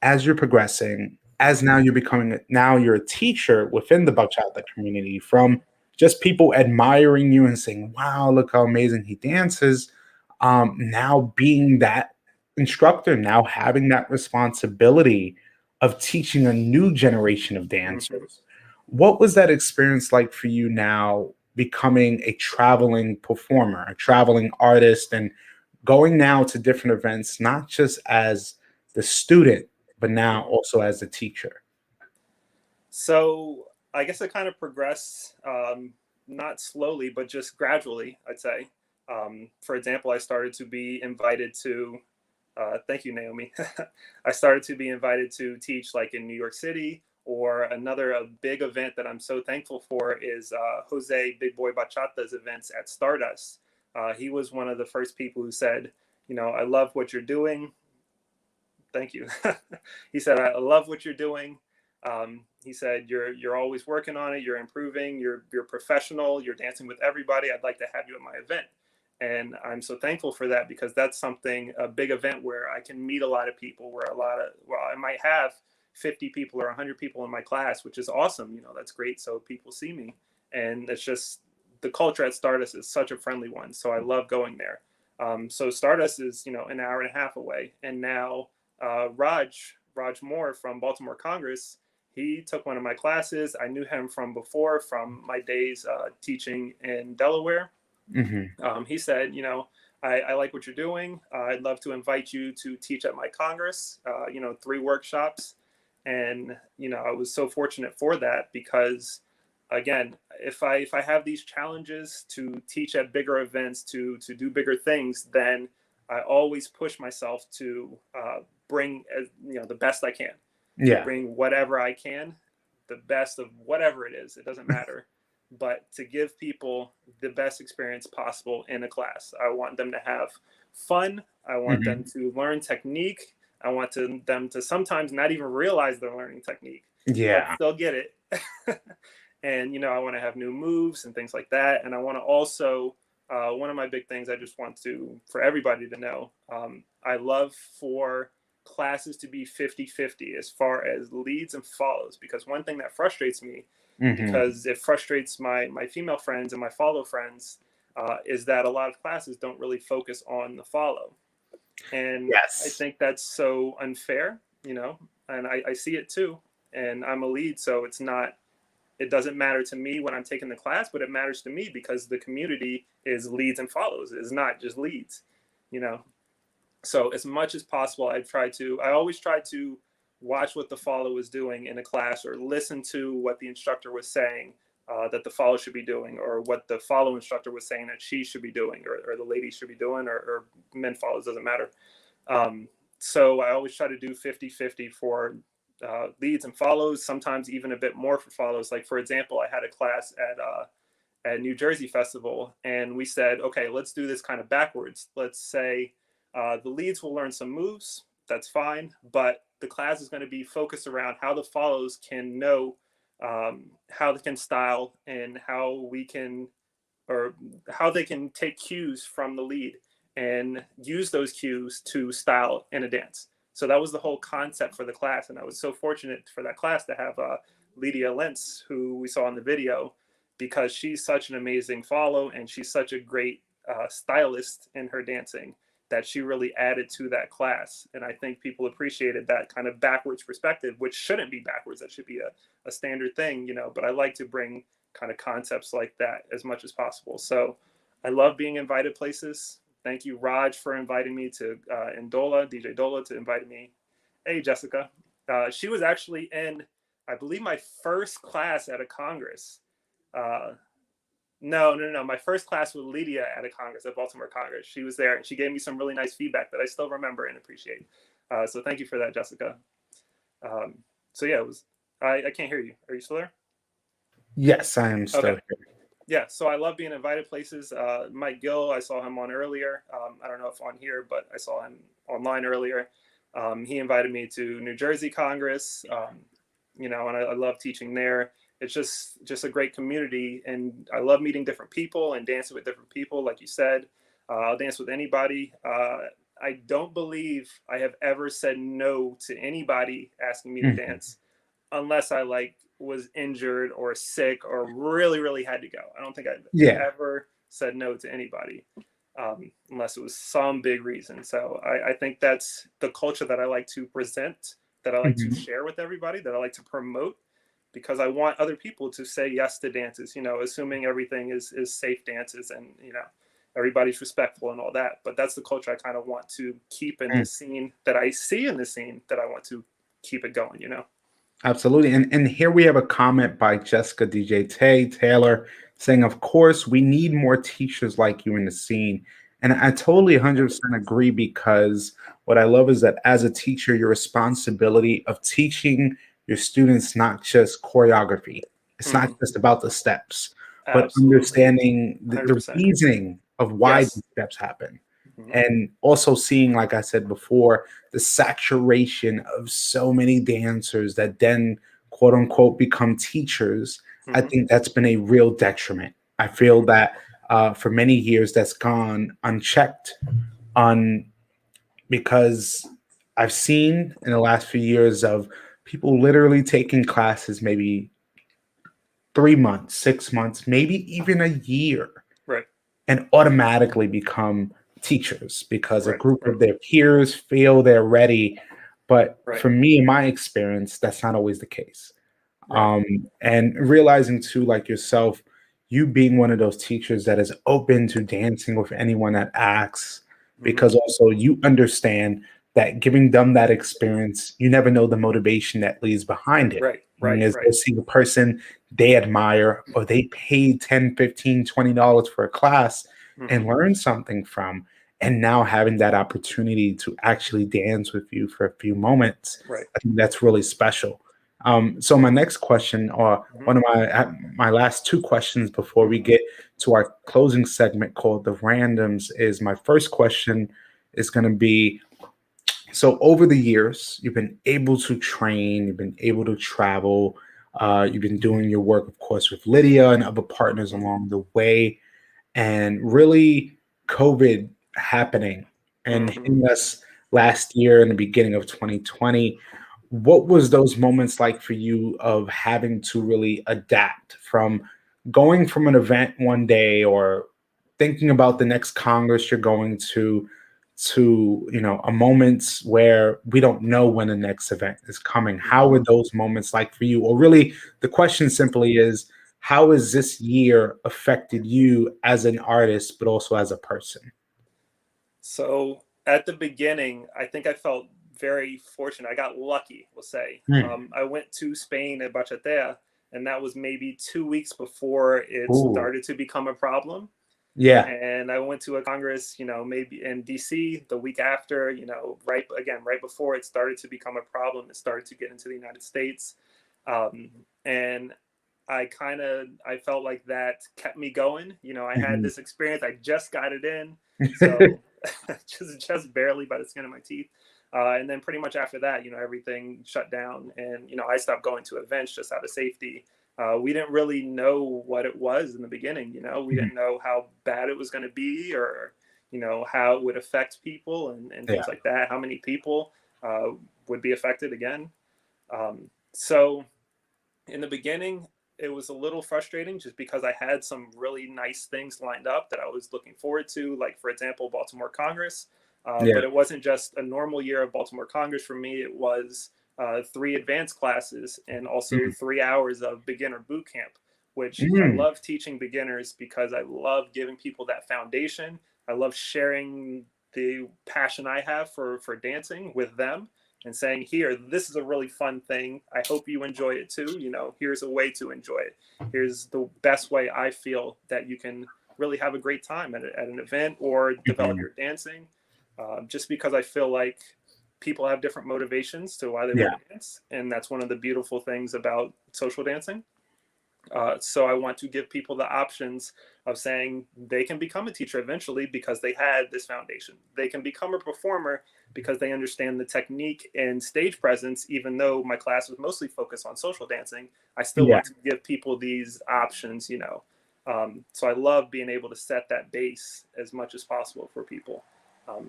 as you're progressing, as Hmm. now you're becoming, now you're a teacher within the bachata community, from just people admiring you and saying, wow, look how amazing he dances, now being that instructor, now having that responsibility of teaching a new generation of Hmm. dancers. What was that experience like for you now becoming a traveling performer, a traveling artist, and going now to different events, not just as the student, but now Hmm. also as a teacher? So I guess it kind of progressed, not slowly, but just gradually, I'd say. For example, I started to be invited to, thank you, Naomi. I started to be invited to teach like in New York City, or another a big event that I'm so thankful for is Jose Big Boy Bachata's events at Stardust. He was one of the first people who said, I love what you're doing. Thank you. He said, I love what you're doing. He said, you're always working on it. You're improving. You're professional. You're dancing with everybody. I'd like to have you at my event. And I'm so thankful for that, because that's something, a big event where I can meet a lot of people, where I might have 50 people or 100 people in my class, which is awesome. That's great. So people see me, and it's just, the culture at Stardust is such a friendly one. So I love going there. So Stardust is, an hour and a half away. And now Raj Moore from Baltimore Congress, he took one of my classes. I knew him from before, from my days teaching in Delaware. Hmm. He said, I like what you're doing. I'd love to invite you to teach at my Congress, 3 workshops. And, I was so fortunate for that, because again, if I have these challenges to teach at bigger events, to do bigger things, then I always push myself to bring the best I can, Yeah. bring whatever I can, the best of whatever it is. It doesn't matter, but to give people the best experience possible in a class. I want them to have fun. I want them Mhm. to learn technique. I want them to sometimes not even realize they're learning technique, but Yeah. still get it. And I want to have new moves and things like that. And I want to also one of my big things I just want to for everybody to know. I love for classes to be 50-50 as far as leads and follows, because one thing that frustrates me, Mhm. because it frustrates my female friends and my follow friends, is that a lot of classes don't really focus on the follow. And I Yes. think that's so unfair, and I see it too. And I'm a lead, so it doesn't matter to me when I'm taking the class, but it matters to me because the community is leads and follows. It's not just leads, you know. So as much as possible, I always try to watch what the follow was doing in a class, or listen to what the instructor was saying that the follow should be doing, or what the follow instructor was saying that she should be doing, or the lady should be doing, or men follows, doesn't matter. Um, so I always try to do 50-50 for leads and follows, sometimes even a bit more for follows. Like, for example, I had a class at New Jersey Festival, and we said, okay, let's do this kind of backwards. Let's say the leads will learn some moves. That's fine. But the class is going to be focused around how the follows can know how they can style, and how they can take cues from the lead and use those cues to style in a dance. So that was the whole concept for the class. And I was so fortunate for that class to have Lydia Lentz, who we saw in the video, because she's such an amazing follow, and she's such a great stylist in her dancing, that she really added to that class. And I think people appreciated that kind of backwards perspective, which shouldn't be backwards. That should be a standard thing, but I like to bring kind of concepts like that as much as possible. So I love being invited places. Thank you, Raj, for inviting me to, and Dola, DJ Dola, to invite me. Hey, Jessica. She was actually in, I believe, my first class at a Congress. Uh, no. My first class with Lydia at a Congress, at Baltimore Congress. She was there, and she gave me some really nice feedback that I still remember and appreciate. So thank you for that, Jessica. So yeah, it was. I can't hear you. Are you still there? Yes, I am still Okay. here. Yeah, so I love being invited places. Mike Gill, I saw him on earlier. I don't know if on here, but I saw him online earlier. He invited me to New Jersey Congress, and I love teaching there. It's just a great community, and I love meeting different people and dancing with different people. Like you said, I'll dance with anybody. I don't believe I have ever said no to anybody asking me to Mhm. dance, unless I was injured or sick or really, really had to go. I don't think I've Yeah. ever said no to anybody, unless it was some big reason. So I think that's the culture that I like to present, that I like to Mhm. share with everybody, that I like to promote, because I want other people to say yes to dances, assuming everything is safe dances, and, everybody's respectful and all that. But that's the culture I kind of want to keep in Mm. the scene, that I see in the scene, that I want to keep it going. Absolutely. And here we have a comment by Jessica DJ Taylor saying, of course, we need more teachers like you in the scene. And I totally 100% agree, because what I love is that as a teacher, your responsibility of teaching your students not just choreography, it's not Mm-hmm. just about the steps, but Absolutely. understanding the 100%. reasoning of why Yes. these steps happen. Mm-hmm. And also seeing, like I said before, the saturation of so many dancers that then quote unquote become teachers. I Mm-hmm. think that's been a real detriment. I feel Mm-hmm. that for many years that's gone unchecked on, because I've seen in the last few years of people literally taking classes maybe 3 months, 6 months, maybe even a year, Right. and automatically become teachers because a Right. group Right. of their peers feel they're ready. But Right. for me, in my experience, that's not always the case. Right. And realizing too, like yourself, you being one of those teachers that is open to dancing with anyone that asks, Mm-hmm. because also you understand that giving them that experience, you never know the motivation that leads behind it. Right. And Right. as Right. they see the person they admire, or they paid 10, 15, $20 for a class and Mm-hmm. learn something from. and now having that opportunity to actually dance with you for a few moments, Right. I think that's really special. So my next question, or Hmm. one of my last two questions before we get to our closing segment called the randoms, is my first question is going to be, so over the years, you've been able to train, you've been able to travel, you've been doing your work, of course, with Lydia and other partners Hmm. along the way, and really COVID happening and Hmm. hitting us last year in the beginning of 2020. What was those moments like for you of having to really adapt from going from an event one day or thinking about the next Congress you're going to a moments where we don't know when the next event is coming? How Hmm. were those moments like for you? Or really the question simply is, how has this year affected you as an artist but also as a person? So at the beginning, I think I felt very fortunate. I got lucky, we'll say. Hmm. I went to Spain at Bachatea, and that was maybe 2 weeks before it Ooh. started to become a problem. Yeah. And I went to a Congress, maybe in DC the week after, right before it started to become a problem. It started to get into the United States. And I felt like that kept me going. I had Mhm. this experience. I just got it in, so just barely by the skin of my teeth. And then pretty much after that, everything shut down, and I stopped going to events just out of safety. We didn't really know what it was in the beginning. We Mhm. didn't know how bad it was going to be, or how it would affect people, and Yeah. things like that. How many people would be affected again? So in the beginning, it was a little frustrating just because I had some really nice things lined up that I was looking forward to, like, for example, Baltimore Congress. Yeah. But it wasn't just a normal year of Baltimore Congress for me. It was three advanced classes and also Mhm. 3 hours of beginner boot camp, which I Mm. love teaching beginners because I love giving people that foundation. I love sharing the passion I have for dancing with them and saying, here, this is a really fun thing. I hope you enjoy it too. Here's a way to enjoy it. Here's the best way I feel that you can really have a great time at an event or develop Mhm. your dancing. Just because I feel like people have different motivations to why they want Yeah. to dance. And that's one of the beautiful things about social dancing. So I want to give people the options of saying they can become a teacher eventually because they had this foundation. They can become a performer because they understand the technique and stage presence. Even though my class was mostly focused on social dancing, I still Yeah. want to give people these options. So I love being able to set that base as much as possible for people.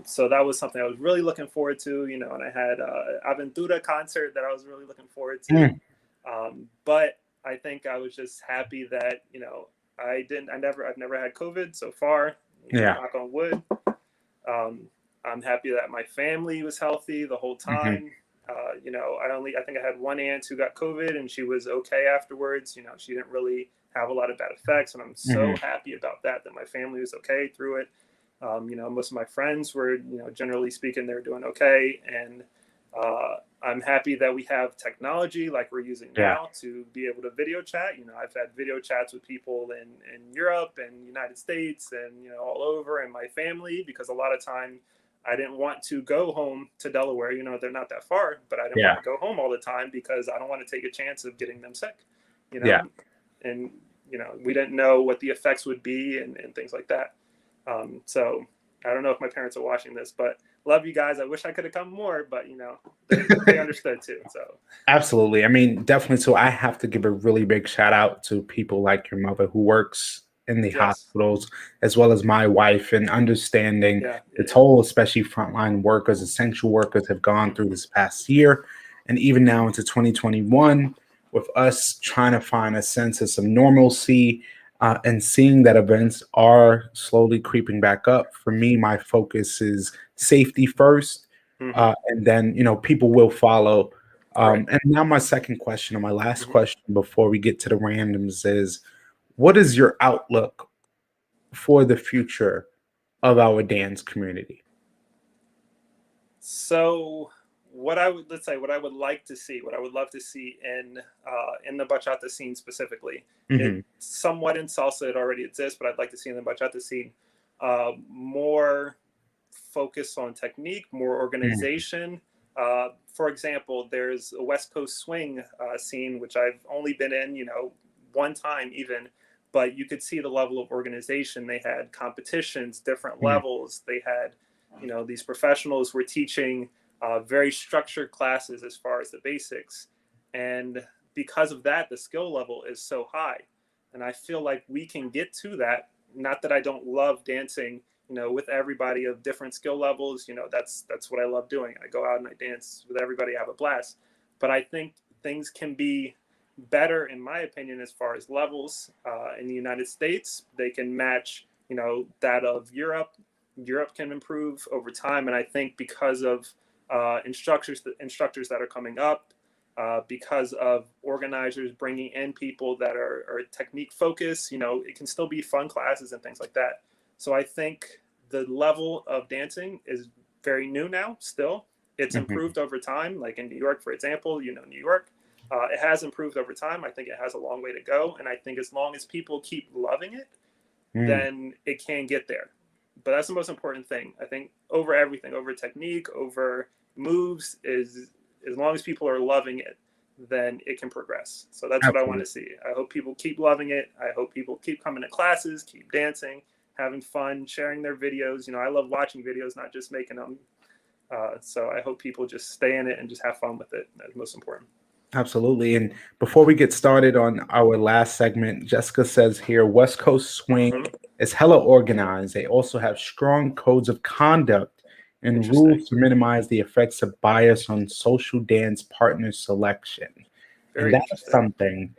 So that was something I was really looking forward to, and I had Aventura concert that I was really looking forward to. Mm. But I think I was just happy that I've never had COVID so far. Yeah. Knock on wood. Um, I'm happy that my family was healthy the whole Mhm. time. I think I had one aunt who got COVID and she was okay afterwards. She didn't really have a lot of bad effects, and I'm so Mhm. happy about that my family was okay through it. Most of my friends were, generally speaking, they're doing okay, and I'm happy that we have technology like we're using Yeah. now to be able to video chat. I've had video chats with people in Europe and United States and, all over, and my family, because a lot of time I didn't want to go home to Delaware. They're not that far, but I didn't want Yeah. to go home all the time because I don't want to take a chance of getting them sick, you Yeah. know, and, we didn't know what the effects would be and things like that. So I don't know if my parents are watching this, but love you guys. I wish I could have come more, but they understood too. So Absolutely. I mean, definitely. So I have to give a really big shout out to people like your mother who works in the yes, hospitals, as well as my wife, and understanding yeah, the yeah, toll, especially frontline workers, essential workers have gone through this past year. And even now into 2021, with us trying to find a sense of some normalcy, and seeing that events are slowly creeping back up. For me, my focus is safety first, yeah. Hmm. and then people will follow. Right. And now my second question, or my last Hmm. question before we get to the randoms, is what is your outlook for the future of our dance community? So what I would like to see, what I would love to see in the bachata scene specifically, it Hmm. somewhat in salsa it already exists, but I'd like to see in the bachata scene more. focus on technique, more organization. For example, there's a West Coast swing scene, which I've only been in, one time even, but you could see the level of organization. They had competitions, different levels. They had, these professionals were teaching very structured classes as far as the basics. And because of that, the skill level is so high. And I feel like we can get to that. Not that I don't love dancing, with everybody of different skill levels. That's what I love doing. I go out and I dance with everybody, I have a blast. But I think things can be better, in my opinion, as far as levels. In the United States, they can match, that of Europe. Europe can improve over time. And I think because of instructors that are coming up, because of organizers bringing in people that are technique focused, it can still be fun classes and things like that. So I think the level of dancing is very new now still. It's improved over time. Like in New York, for example, New York, it has improved over time. I think it has a long way to go. And I think as long as people keep loving it, then it can get there. But that's the most important thing. I think over everything, over technique, over moves, is as long as people are loving it, then it can progress. So that's what I want to see. I hope people keep loving it. I hope people keep coming to classes, keep dancing, having fun, sharing their videos. I love watching videos, not just making them. So I hope people just stay in it and just have fun with it. That's most important. Absolutely. And before we get started on our last segment, Jessica says here, West Coast Swing is hella organized. They also have strong codes of conduct and rules to minimize the effects of bias on social dance partner selection. Very and that's something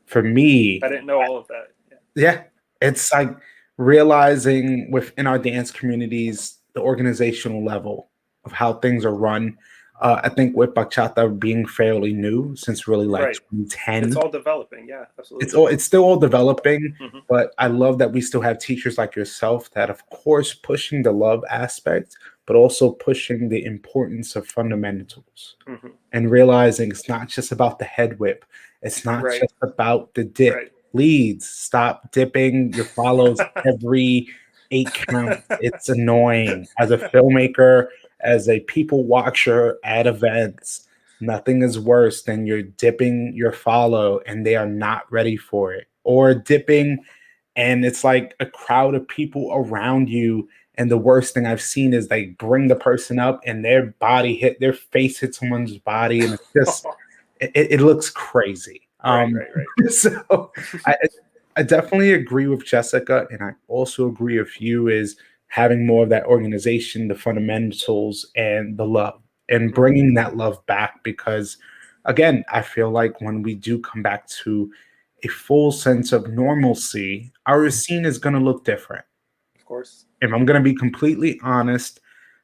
for me. I didn't know all of that. Yeah. It's like realizing within our dance communities, the organizational level of how things are run. I think with bachata being fairly new since really like 2010, it's all developing. Yeah, absolutely. It's still all developing, but I love that we still have teachers like yourself that, of course, pushing the love aspect, but also pushing the importance of fundamentals and realizing it's not just about the head whip. It's not just about the dip. Leads, stop dipping your follows every 8 counts. It's annoying. As a filmmaker, as a people watcher at events, nothing is worse than you're dipping your follow and they are not ready for it, or dipping and it's like a crowd of people around you. And the worst thing I've seen is they bring the person up and their face hit someone's body, and it's just it looks crazy. So I definitely agree with Jessica, and I also agree with you is having more of that organization, the fundamentals, and the love, and bringing that love back. Because, again, I feel like when we do come back to a full sense of normalcy, our scene is going to look different. Of course. If I'm going to be completely honest,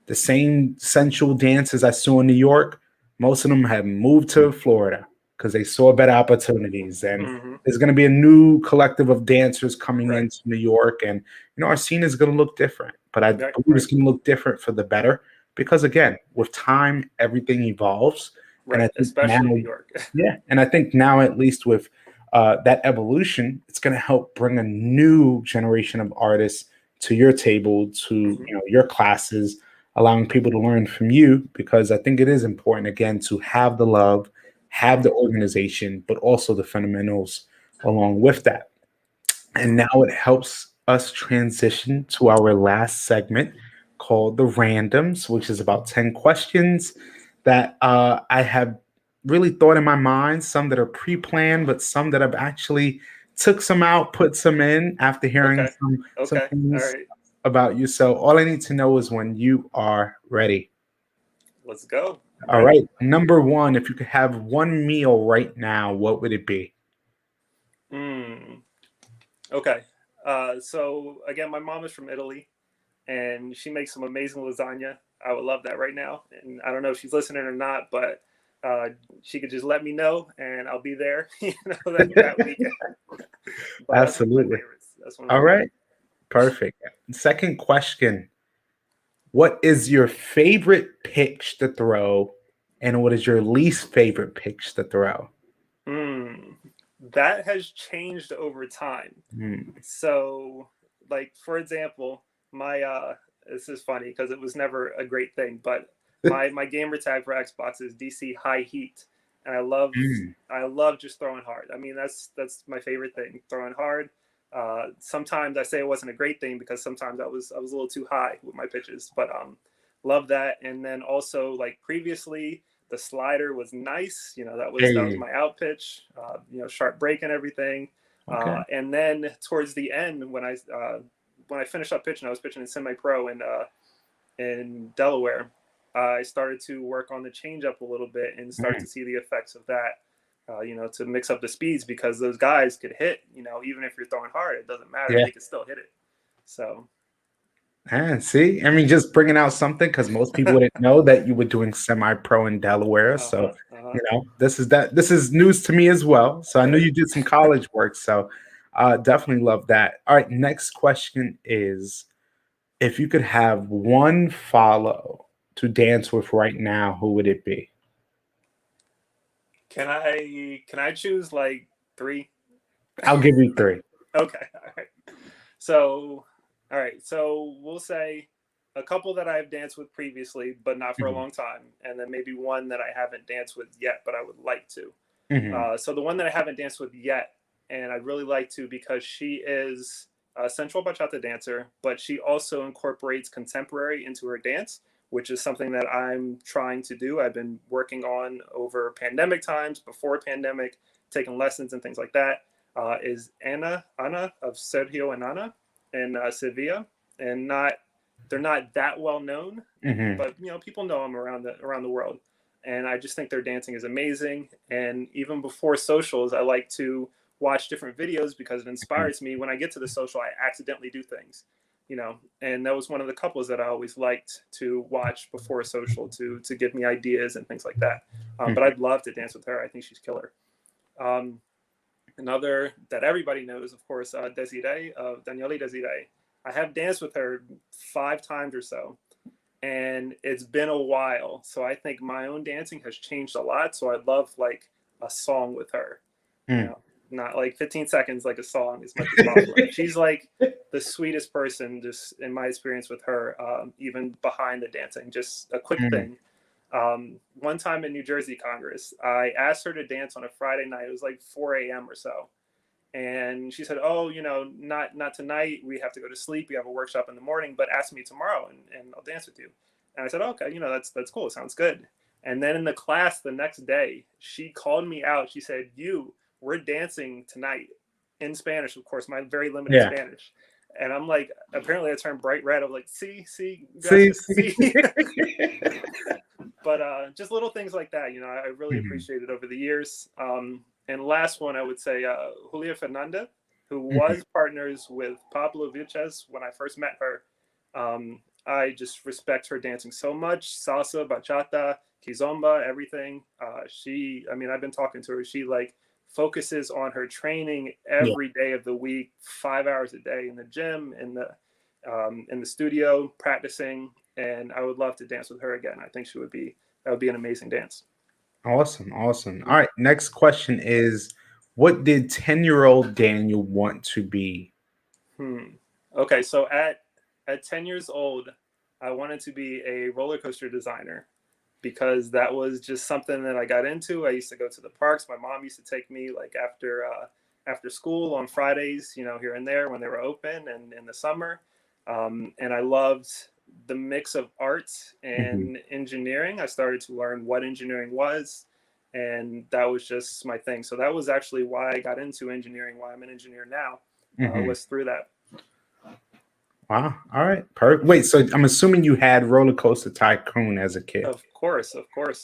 the same sensual dances I saw in New York, most of them have moved to Florida because they saw better opportunities. And there's going to be a new collective of dancers coming into New York, and our scene is going to look different. But I believe it's going to look different for the better because, again, with time, everything evolves. And I think especially now, New York. And I think now, at least with that evolution, it's going to help bring a new generation of artists to your table, to your classes, allowing people to learn from you, because I think it is important, again, to have the love, have the organization, but also the fundamentals along with that. And now it helps us transition to our last segment called the randoms, which is about 10 questions that I have really thought in my mind, some that are pre-planned, but some that I've actually took some out, put some in after hearing some things about you. So all I need to know is when you are ready. Let's go. All right. Number one, if you could have one meal right now, what would it be? Okay. So again, my mom is from Italy, and she makes some amazing lasagna. I would love that right now. And I don't know if she's listening or not, but she could just let me know and I'll be there, that weekend. Absolutely. All right. Perfect. Second question. What is your favorite pitch to throw, and what is your least favorite pitch to throw? That has changed over time. So, like, for example, my this is funny because it was never a great thing, but my gamer tag for Xbox is DC High Heat, and I love just throwing hard. I mean, that's my favorite thing, throwing hard. Sometimes I say it wasn't a great thing because sometimes I was a little too high with my pitches, but love that. And then also like previously, the slider was nice. You know, that was my out pitch. You know, sharp break and everything. Okay. And then towards the end, when I finished up pitching, I was pitching in semi-pro in Delaware. I started to work on the changeup a little bit and start to see the effects of that. You know, to mix up the speeds because those guys could hit. You know, even if you're throwing hard, it doesn't matter. Yeah. They can still hit it. So. And see, I mean, just bringing out something because most people wouldn't know that you were doing semi-pro in Delaware. So, you know, this is news to me as well. So I knew you did some college work. So definitely love that. All right, next question is, if you could have one follow to dance with right now, who would it be? Can I choose like 3? I'll give you 3. Okay. All right. So, all right. So we'll say a couple that I've danced with previously, but not for a long time, and then maybe one that I haven't danced with yet, but I would like to. So the one that I haven't danced with yet, and I'd really like to because she is a central bachata dancer, but she also incorporates contemporary into her dance, which is something that I'm trying to do. I've been working on over pandemic times, before pandemic, taking lessons and things like that. Is Ana of Sergio and Ana in Sevilla, and they're not that well known, but you know, people know them around the world. And I just think their dancing is amazing. And even before socials, I like to watch different videos because it inspires me. When I get to the social, I accidentally do things, you know. And that was one of the couples that I always liked to watch before social to give me ideas and things like that. But I'd love to dance with her. I think she's killer. Another that everybody knows, of course, Desiree, Daniele Desiree. I have danced with her 5 times or so, and it's been a while. So I think my own dancing has changed a lot. So I'd love like a song with her, you know, not like 15 seconds, like a song as much as possible. She's like the sweetest person, just in my experience with her, even behind the dancing, just a quick thing. One time in New Jersey Congress, I asked her to dance on a Friday night. It was like 4 a.m. or so. And she said, oh, you know, not tonight. We have to go to sleep. We have a workshop in the morning, but ask me tomorrow and I'll dance with you. And I said, okay, you know, that's cool. It sounds good. And then in the class the next day, she called me out. She said, we're dancing tonight in Spanish, of course, my very limited Spanish. And I'm like, apparently I turned bright red. I'm like, see. But just little things like that, you know, I really appreciate it over the years. And last one, I would say Julia Fernanda, who was partners with Pablo Vilches when I first met her. I just respect her dancing so much. Salsa, bachata, kizomba, everything. I've been talking to her. She like focuses on her training every day of the week, 5 hours a day in the gym, in the studio, practicing. And I would love to dance with her again. I think that would be an amazing dance. Awesome. All right. Next question is, what did 10-year-old Daniel want to be? Okay. So at 10 years old, I wanted to be a roller coaster designer because that was just something that I got into. I used to go to the parks. My mom used to take me like after school on Fridays, you know, here and there when they were open and in the summer. And I loved the mix of arts and engineering. I started to learn what engineering was, and that was just my thing. So that was actually why I got into engineering, why I'm an engineer now, was through that. Wow. All right. Perfect. Wait, so I'm assuming you had Roller Coaster Tycoon as a kid. Of course,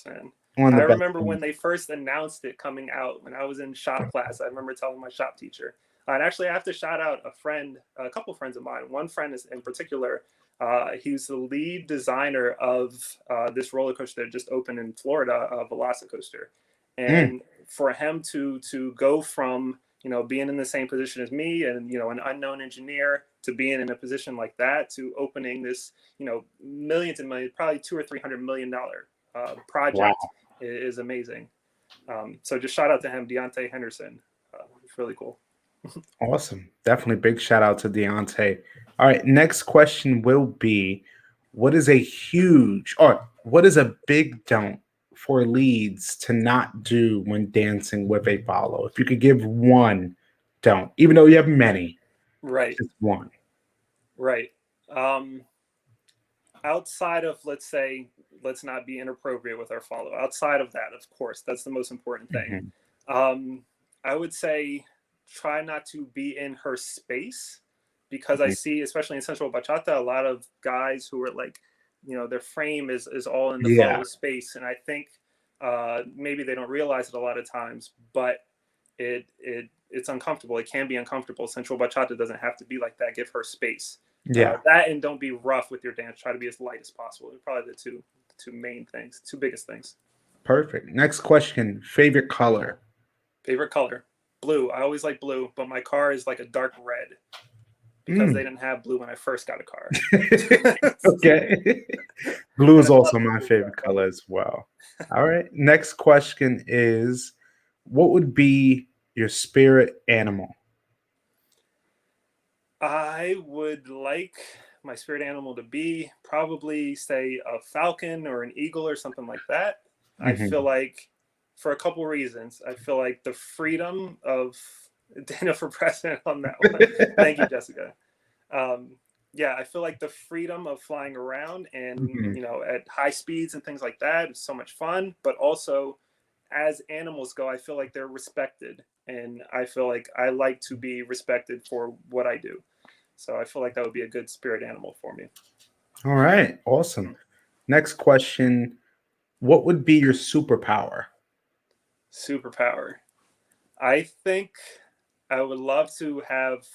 man. I remember when they first announced it coming out when I was in shop class. I remember telling my shop teacher. And actually, I have to shout out a couple of friends of mine. One friend is in particular. He's the lead designer of this roller coaster that just opened in Florida, Velocicoaster. And for him to go from, you know, being in the same position as me and, you know, an unknown engineer to being in a position like that to opening this, you know, millions and millions, probably $200 or $300 million project is amazing. So just shout out to him, Deontay Henderson. It's really cool. Awesome. Definitely big shout out to Deontay. All right. Next question will be, what is a huge or what is a big don't for leads to not do when dancing with a follow? If you could give one don't, even though you have many, Right, just one. right. Um, Outside of, let's say, let's not be inappropriate with our follow. Outside of that, of course, that's the most important thing. Mhm. Um, I would say try not to be in her space, because I Mhm. see, especially in Central Bachata, a lot of guys who are like, their frame is all in the Yeah. follow space, and I think maybe they don't realize it a lot of times, but it's uncomfortable. It can be uncomfortable. Central Bachata doesn't have to be like that. Give her space. Yeah. That, and don't be rough with your dance. Try to be as light as possible. They're probably the two main things, two biggest things. Perfect. Next question. Favorite color? Favorite color? Blue. I always like blue, but my car is like a dark red because they Mm. didn't have blue when I first got a car. Okay. Blue And is I love also the my blue favorite car. color as well. All right. Next question is what would be your spirit animal? I would like my spirit animal to be probably, say, a falcon or an eagle or something like that. I feel Mhm. like, for a couple reasons, I feel like the freedom of Daniel for president on that one. Thank you, Jessica. Um, yeah, I feel like the freedom of flying around and, Mhm. at high speeds and things like that is so much fun. But also, as animals go, I feel like they're respected, and I feel like I like to be respected for what I do. So I feel like that would be a good spirit animal for me. All right. Awesome. Next question. What would be your superpower? Superpower. I think I would love to have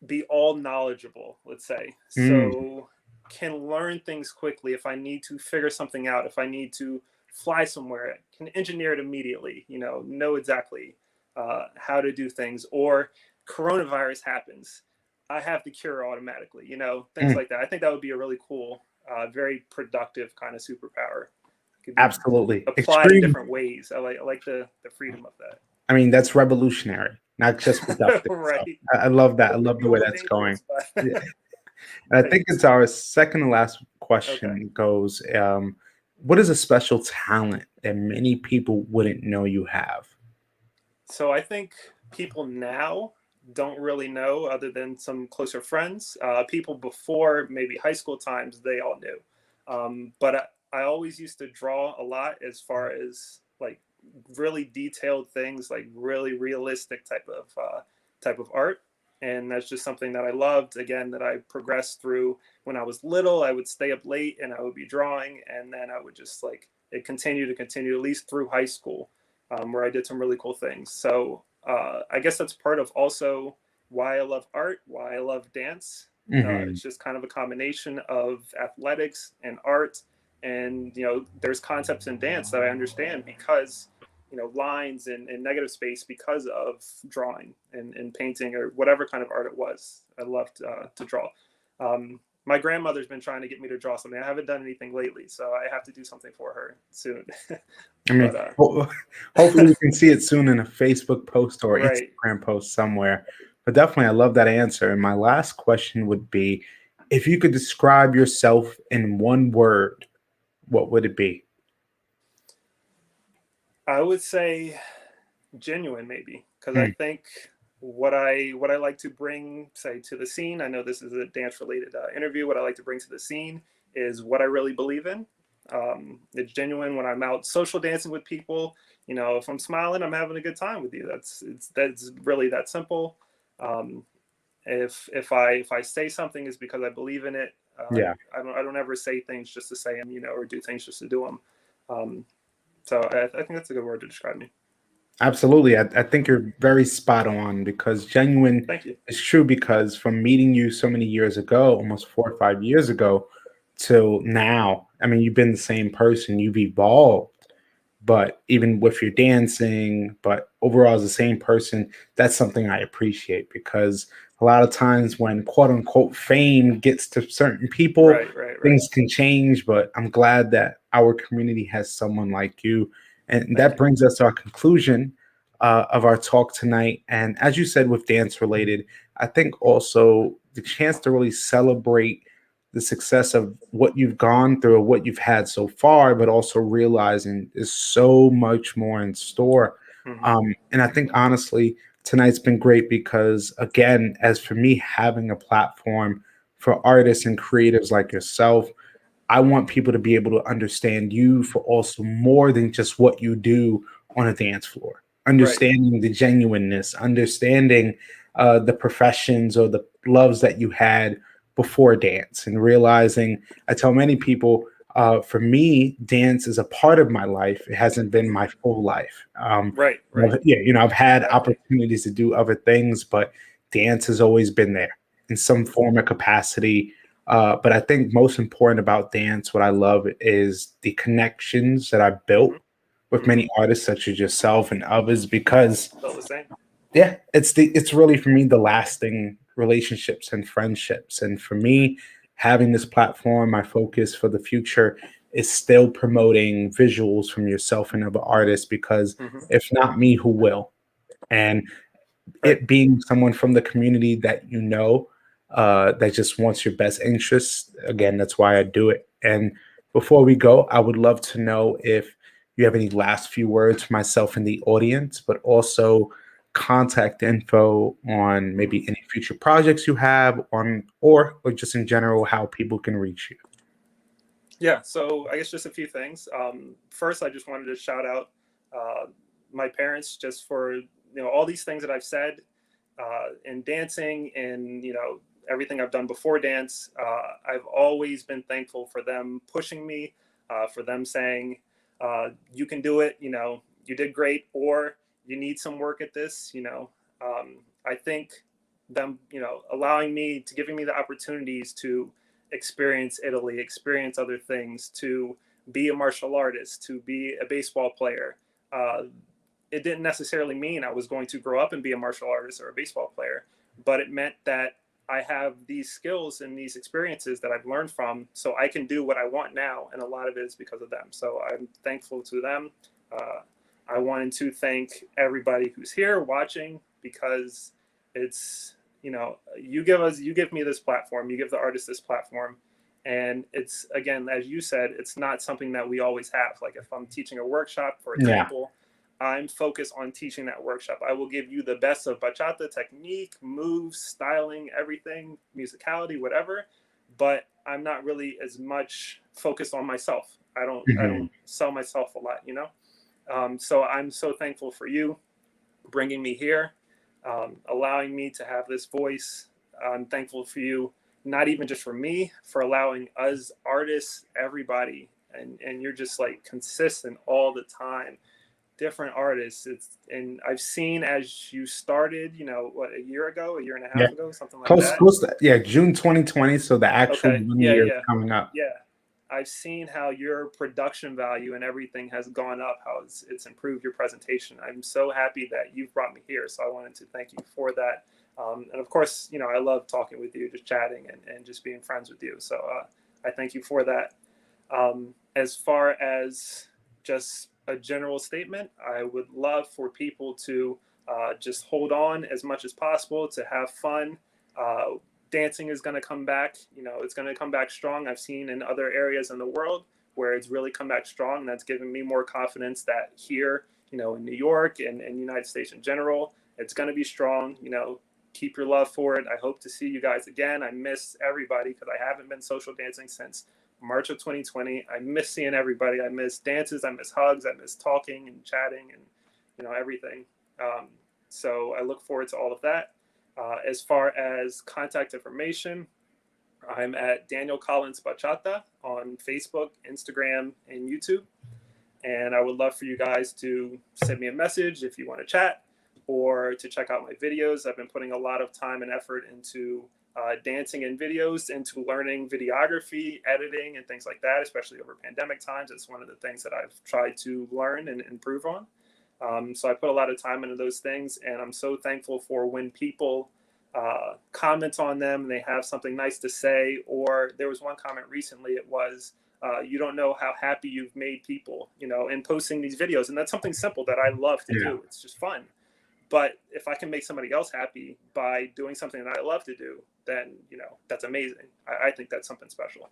be all knowledgeable, let's say. Mm. So can learn things quickly if I need to figure something out, if I need to fly somewhere, can engineer it immediately, know exactly how to do things. Or coronavirus happens, I have the cure automatically, things Mm. like that. I think that would be a really cool, very productive kind of superpower. It could be Absolutely. applied in Extreme. different ways. I like the freedom of I mean, that's revolutionary, not just that. productive. So Right. I love that. I It could love be the a way little that's going. dangerous, but Yeah. And I think thanks. it's our second to last Okay. question goes, what is a special talent that many people wouldn't know you have? So I think people now don't really know, other than some closer friends. People before maybe high school times, they all knew. But I always used to draw a lot, as far as like really detailed things, like really realistic type of art. And that's just something that I loved. Again, that I progressed through when I was little. I would stay up late and I would be drawing, and then I would just like it continue at least through high school, where I did some really cool things. So I guess that's part of also why I love art, why I love dance. Hmm. It's just kind of a combination of athletics and art. And, there's concepts in dance that I understand because, lines and negative space, because of drawing and painting or whatever kind of art it was. I loved to draw. My grandmother's been trying to get me to draw something. I haven't done anything lately, so I have to do something for her soon. I but mean, hopefully we can see it soon in a Facebook post or right. Instagram post somewhere. But definitely, I love that answer. And my last question would be, if you could describe yourself in one word, what would it be? I would say genuine, maybe, because I Mm. think what I like to bring, say, to the scene. I know this is a dance related interview. What I like to bring to the scene is what I really believe in. It's genuine when I'm out social dancing with people. If I'm smiling, I'm having a good time with you. That's really that simple. Um, if I say something, is because I believe in it. Yeah. I don't ever say things just to say them, or do things just to do them. Um, so I think that's a good word to describe me. Absolutely. I think you're very spot on because genuine Thank you. is true because from meeting you so many years ago, almost 4 or 5 years ago, till now, I mean, you've been the same person, you've evolved, but even with your dancing, but overall as the same person, that's something I appreciate because a lot of times when quote unquote fame gets to certain people, Right, right, right. things can change. But I'm glad that our community has someone like you. And Thank that you. brings us to our conclusion of our talk tonight. And as you said, with dance related, I think also the chance to really celebrate the success of what you've gone through or what you've had so far, but also realizing there's so much more in store. Hmm. And I think honestly, tonight's been great because, again, as for me, having a platform for artists and creatives like yourself, I want people to be able to understand you for also more than just what you do on a dance floor, Right. understanding the genuineness, understanding the professions or the loves that you had before dance, and realizing I tell many people, for me, dance is a part of my life. It hasn't been Hmm. my full life. Right. Right. Yeah, I've had Exactly. opportunities to do other things, but dance has always been there in some form or capacity. But I think most important about dance, what I love is the connections that I've Hmm. built with Hmm. many artists such as yourself and others, because Felt the same. yeah, it's really for me the lasting relationships and friendships. And for me, having this platform, my focus for the future is still promoting visuals from yourself and other artists, because Hmm. if not me, who will? And Right. it being someone from the community that that just wants your best interests, again, that's why I do it. And before we go, I would love to know if you have any last few words for myself and the audience, but also contact info on maybe any future projects you have on, or just in general how people can reach you. Yeah, so I guess just a few things. First, I just wanted to shout out uh, my parents just for all these things that I've said in dancing and everything I've done before dance. I've always been thankful for them pushing me, for them saying, "You can do it," "You did great," or "You need some work at this." I think them, allowing me to giving me the opportunities to experience Italy, experience other things, to be a martial artist, to be a baseball player. Uh, it didn't necessarily mean I was going to grow up and be a martial artist or a baseball player, but it meant that I have these skills and these experiences that I've learned from, so I can do what I want now, and a lot of it is because of them. So I'm thankful to them. Uh, I wanted to thank everybody who's here watching, because it's you give me this platform, you give the artist this platform, and it's, again, as you said, it's not something that we always have. Like if I'm teaching a workshop, for Yeah. example, I'm focused on teaching that workshop. I will give you the best of bachata technique, moves, styling, everything, musicality, whatever, but I'm not really as much focused on myself. I Mhm. don't sell myself a lot, so I'm so thankful for you bringing me here, allowing me to have this voice. I'm thankful for you, not even just for me, for allowing us artists, everybody, and you're just like consistent all the time. Different artists. And I've seen as you started, what, a year ago, a year and a Yeah. half ago, something like Close, that. close to, yeah, June 2020. So the actual Okay. 1 year is Yeah. coming up. Yeah. I've seen how your production value and everything has gone up, how it's improved your presentation. I'm so happy that you've brought me here. So I wanted to thank you for that. And of course, I love talking with you, just chatting and just being friends with you. So I thank you for that. As far as just a general statement, I would love for people to just hold on as much as possible, to have fun. Dancing is going to come back. It's going to come back strong. I've seen in other areas in the world where it's really come back strong. That's given me more confidence that here, in New York and United States in general, it's going to be strong. Keep your love for it. I hope to see you guys again. I miss everybody because I haven't been social dancing since March of 2020. I miss seeing everybody. I miss dances. I miss hugs. I miss talking and chatting and everything. Um, so I look forward to all of that. As far as contact information, I'm at Daniel Collins Bachata on Facebook, Instagram, and YouTube. And I would love for you guys to send me a message if you want to chat or to check out my videos. I've been putting a lot of time and effort into dancing and videos, into learning videography, editing, and things like that, especially over pandemic times. It's one of the things that I've tried to learn and improve on. So I put a lot of time into those things, and I'm so thankful for when people comment on them and they have something nice to say. Or there was one comment recently, it was, you don't know how happy you've made people, in posting these videos. And that's something simple that I love to Yeah. do. It's just fun. But if I can make somebody else happy by doing something that I love to do, then that's amazing. I think that's something special.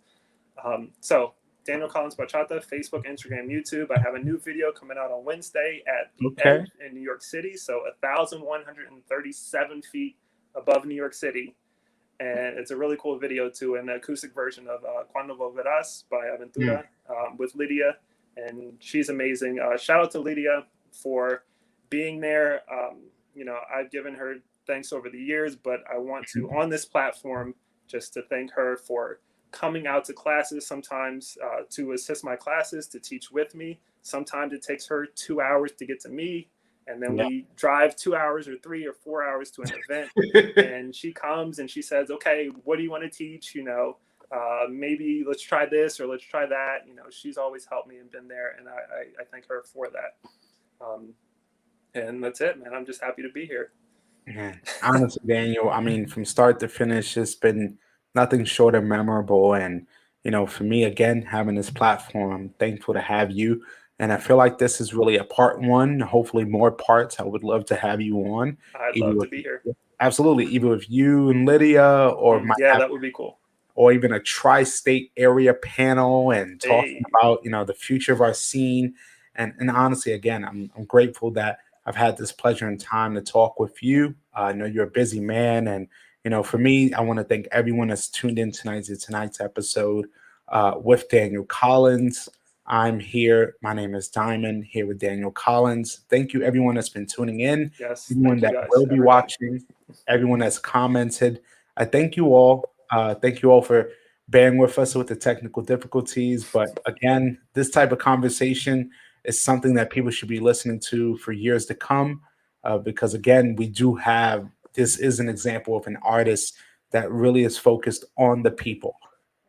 So Daniel Collins Bachata, Facebook, Instagram, YouTube. I have a new video coming out on Wednesday at the Okay. Edge in New York City. So 1,137 feet above New York City. And it's a really cool video too, an acoustic version of Cuando Volverás by Mm. Aventura with Lydia. And she's amazing. Shout out to Lydia for being there. I've given her thanks over the years, but I want to, on this platform, just to thank her for coming out to classes sometimes to assist my classes, to teach with me. Sometimes it takes her 2 hours to get to me, and then Yeah. we drive 2 hours or 3 or 4 hours to an event, and she comes and she says, okay, what do you want to teach? Maybe let's try this or let's try that. She's always helped me and been there, and I thank her for that. And that's it, man. I'm just happy to be here. Man, honestly, Daniel, I mean, from start to finish, it's been nothing short of memorable. And, for me, again, having this platform, I'm thankful to have you. And I feel like this is really a part one, hopefully more parts. I would love to have you on. I'd Either love to with, be here. absolutely, either with you and Lydia, or might Yeah, have, that would be cool. or even a tri-state area panel and talking Hey, about the future of our scene. And honestly, again, I'm grateful that I've had this pleasure and time to talk with you. I know you're a busy man, and for me, I want to thank everyone that's tuned in tonight's episode with Daniel Collins. I'm here. My name is Diamond, here with Daniel Collins. Thank you, everyone that's been tuning in, yes, everyone thank you that guys, will be everybody. watching, everyone that's commented. I thank you all. Thank you all for bearing with us with the technical difficulties. But again, this type of conversation is something that people should be listening to for years to come. Because again, this is an example of an artist that really is focused on the people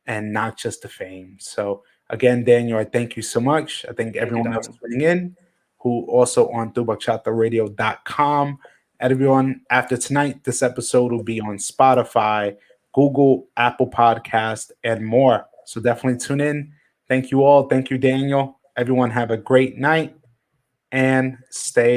and not just the fame. So again, Daniel, I thank you so much. I thank Thank you, everyone else Diamond. tuning in, who also on thubachataradio.com. Everyone, after tonight, this episode will be on Spotify, Google, Apple Podcast, and more. So definitely tune in. Thank you all. Thank you, Daniel. Everyone have a great night and stay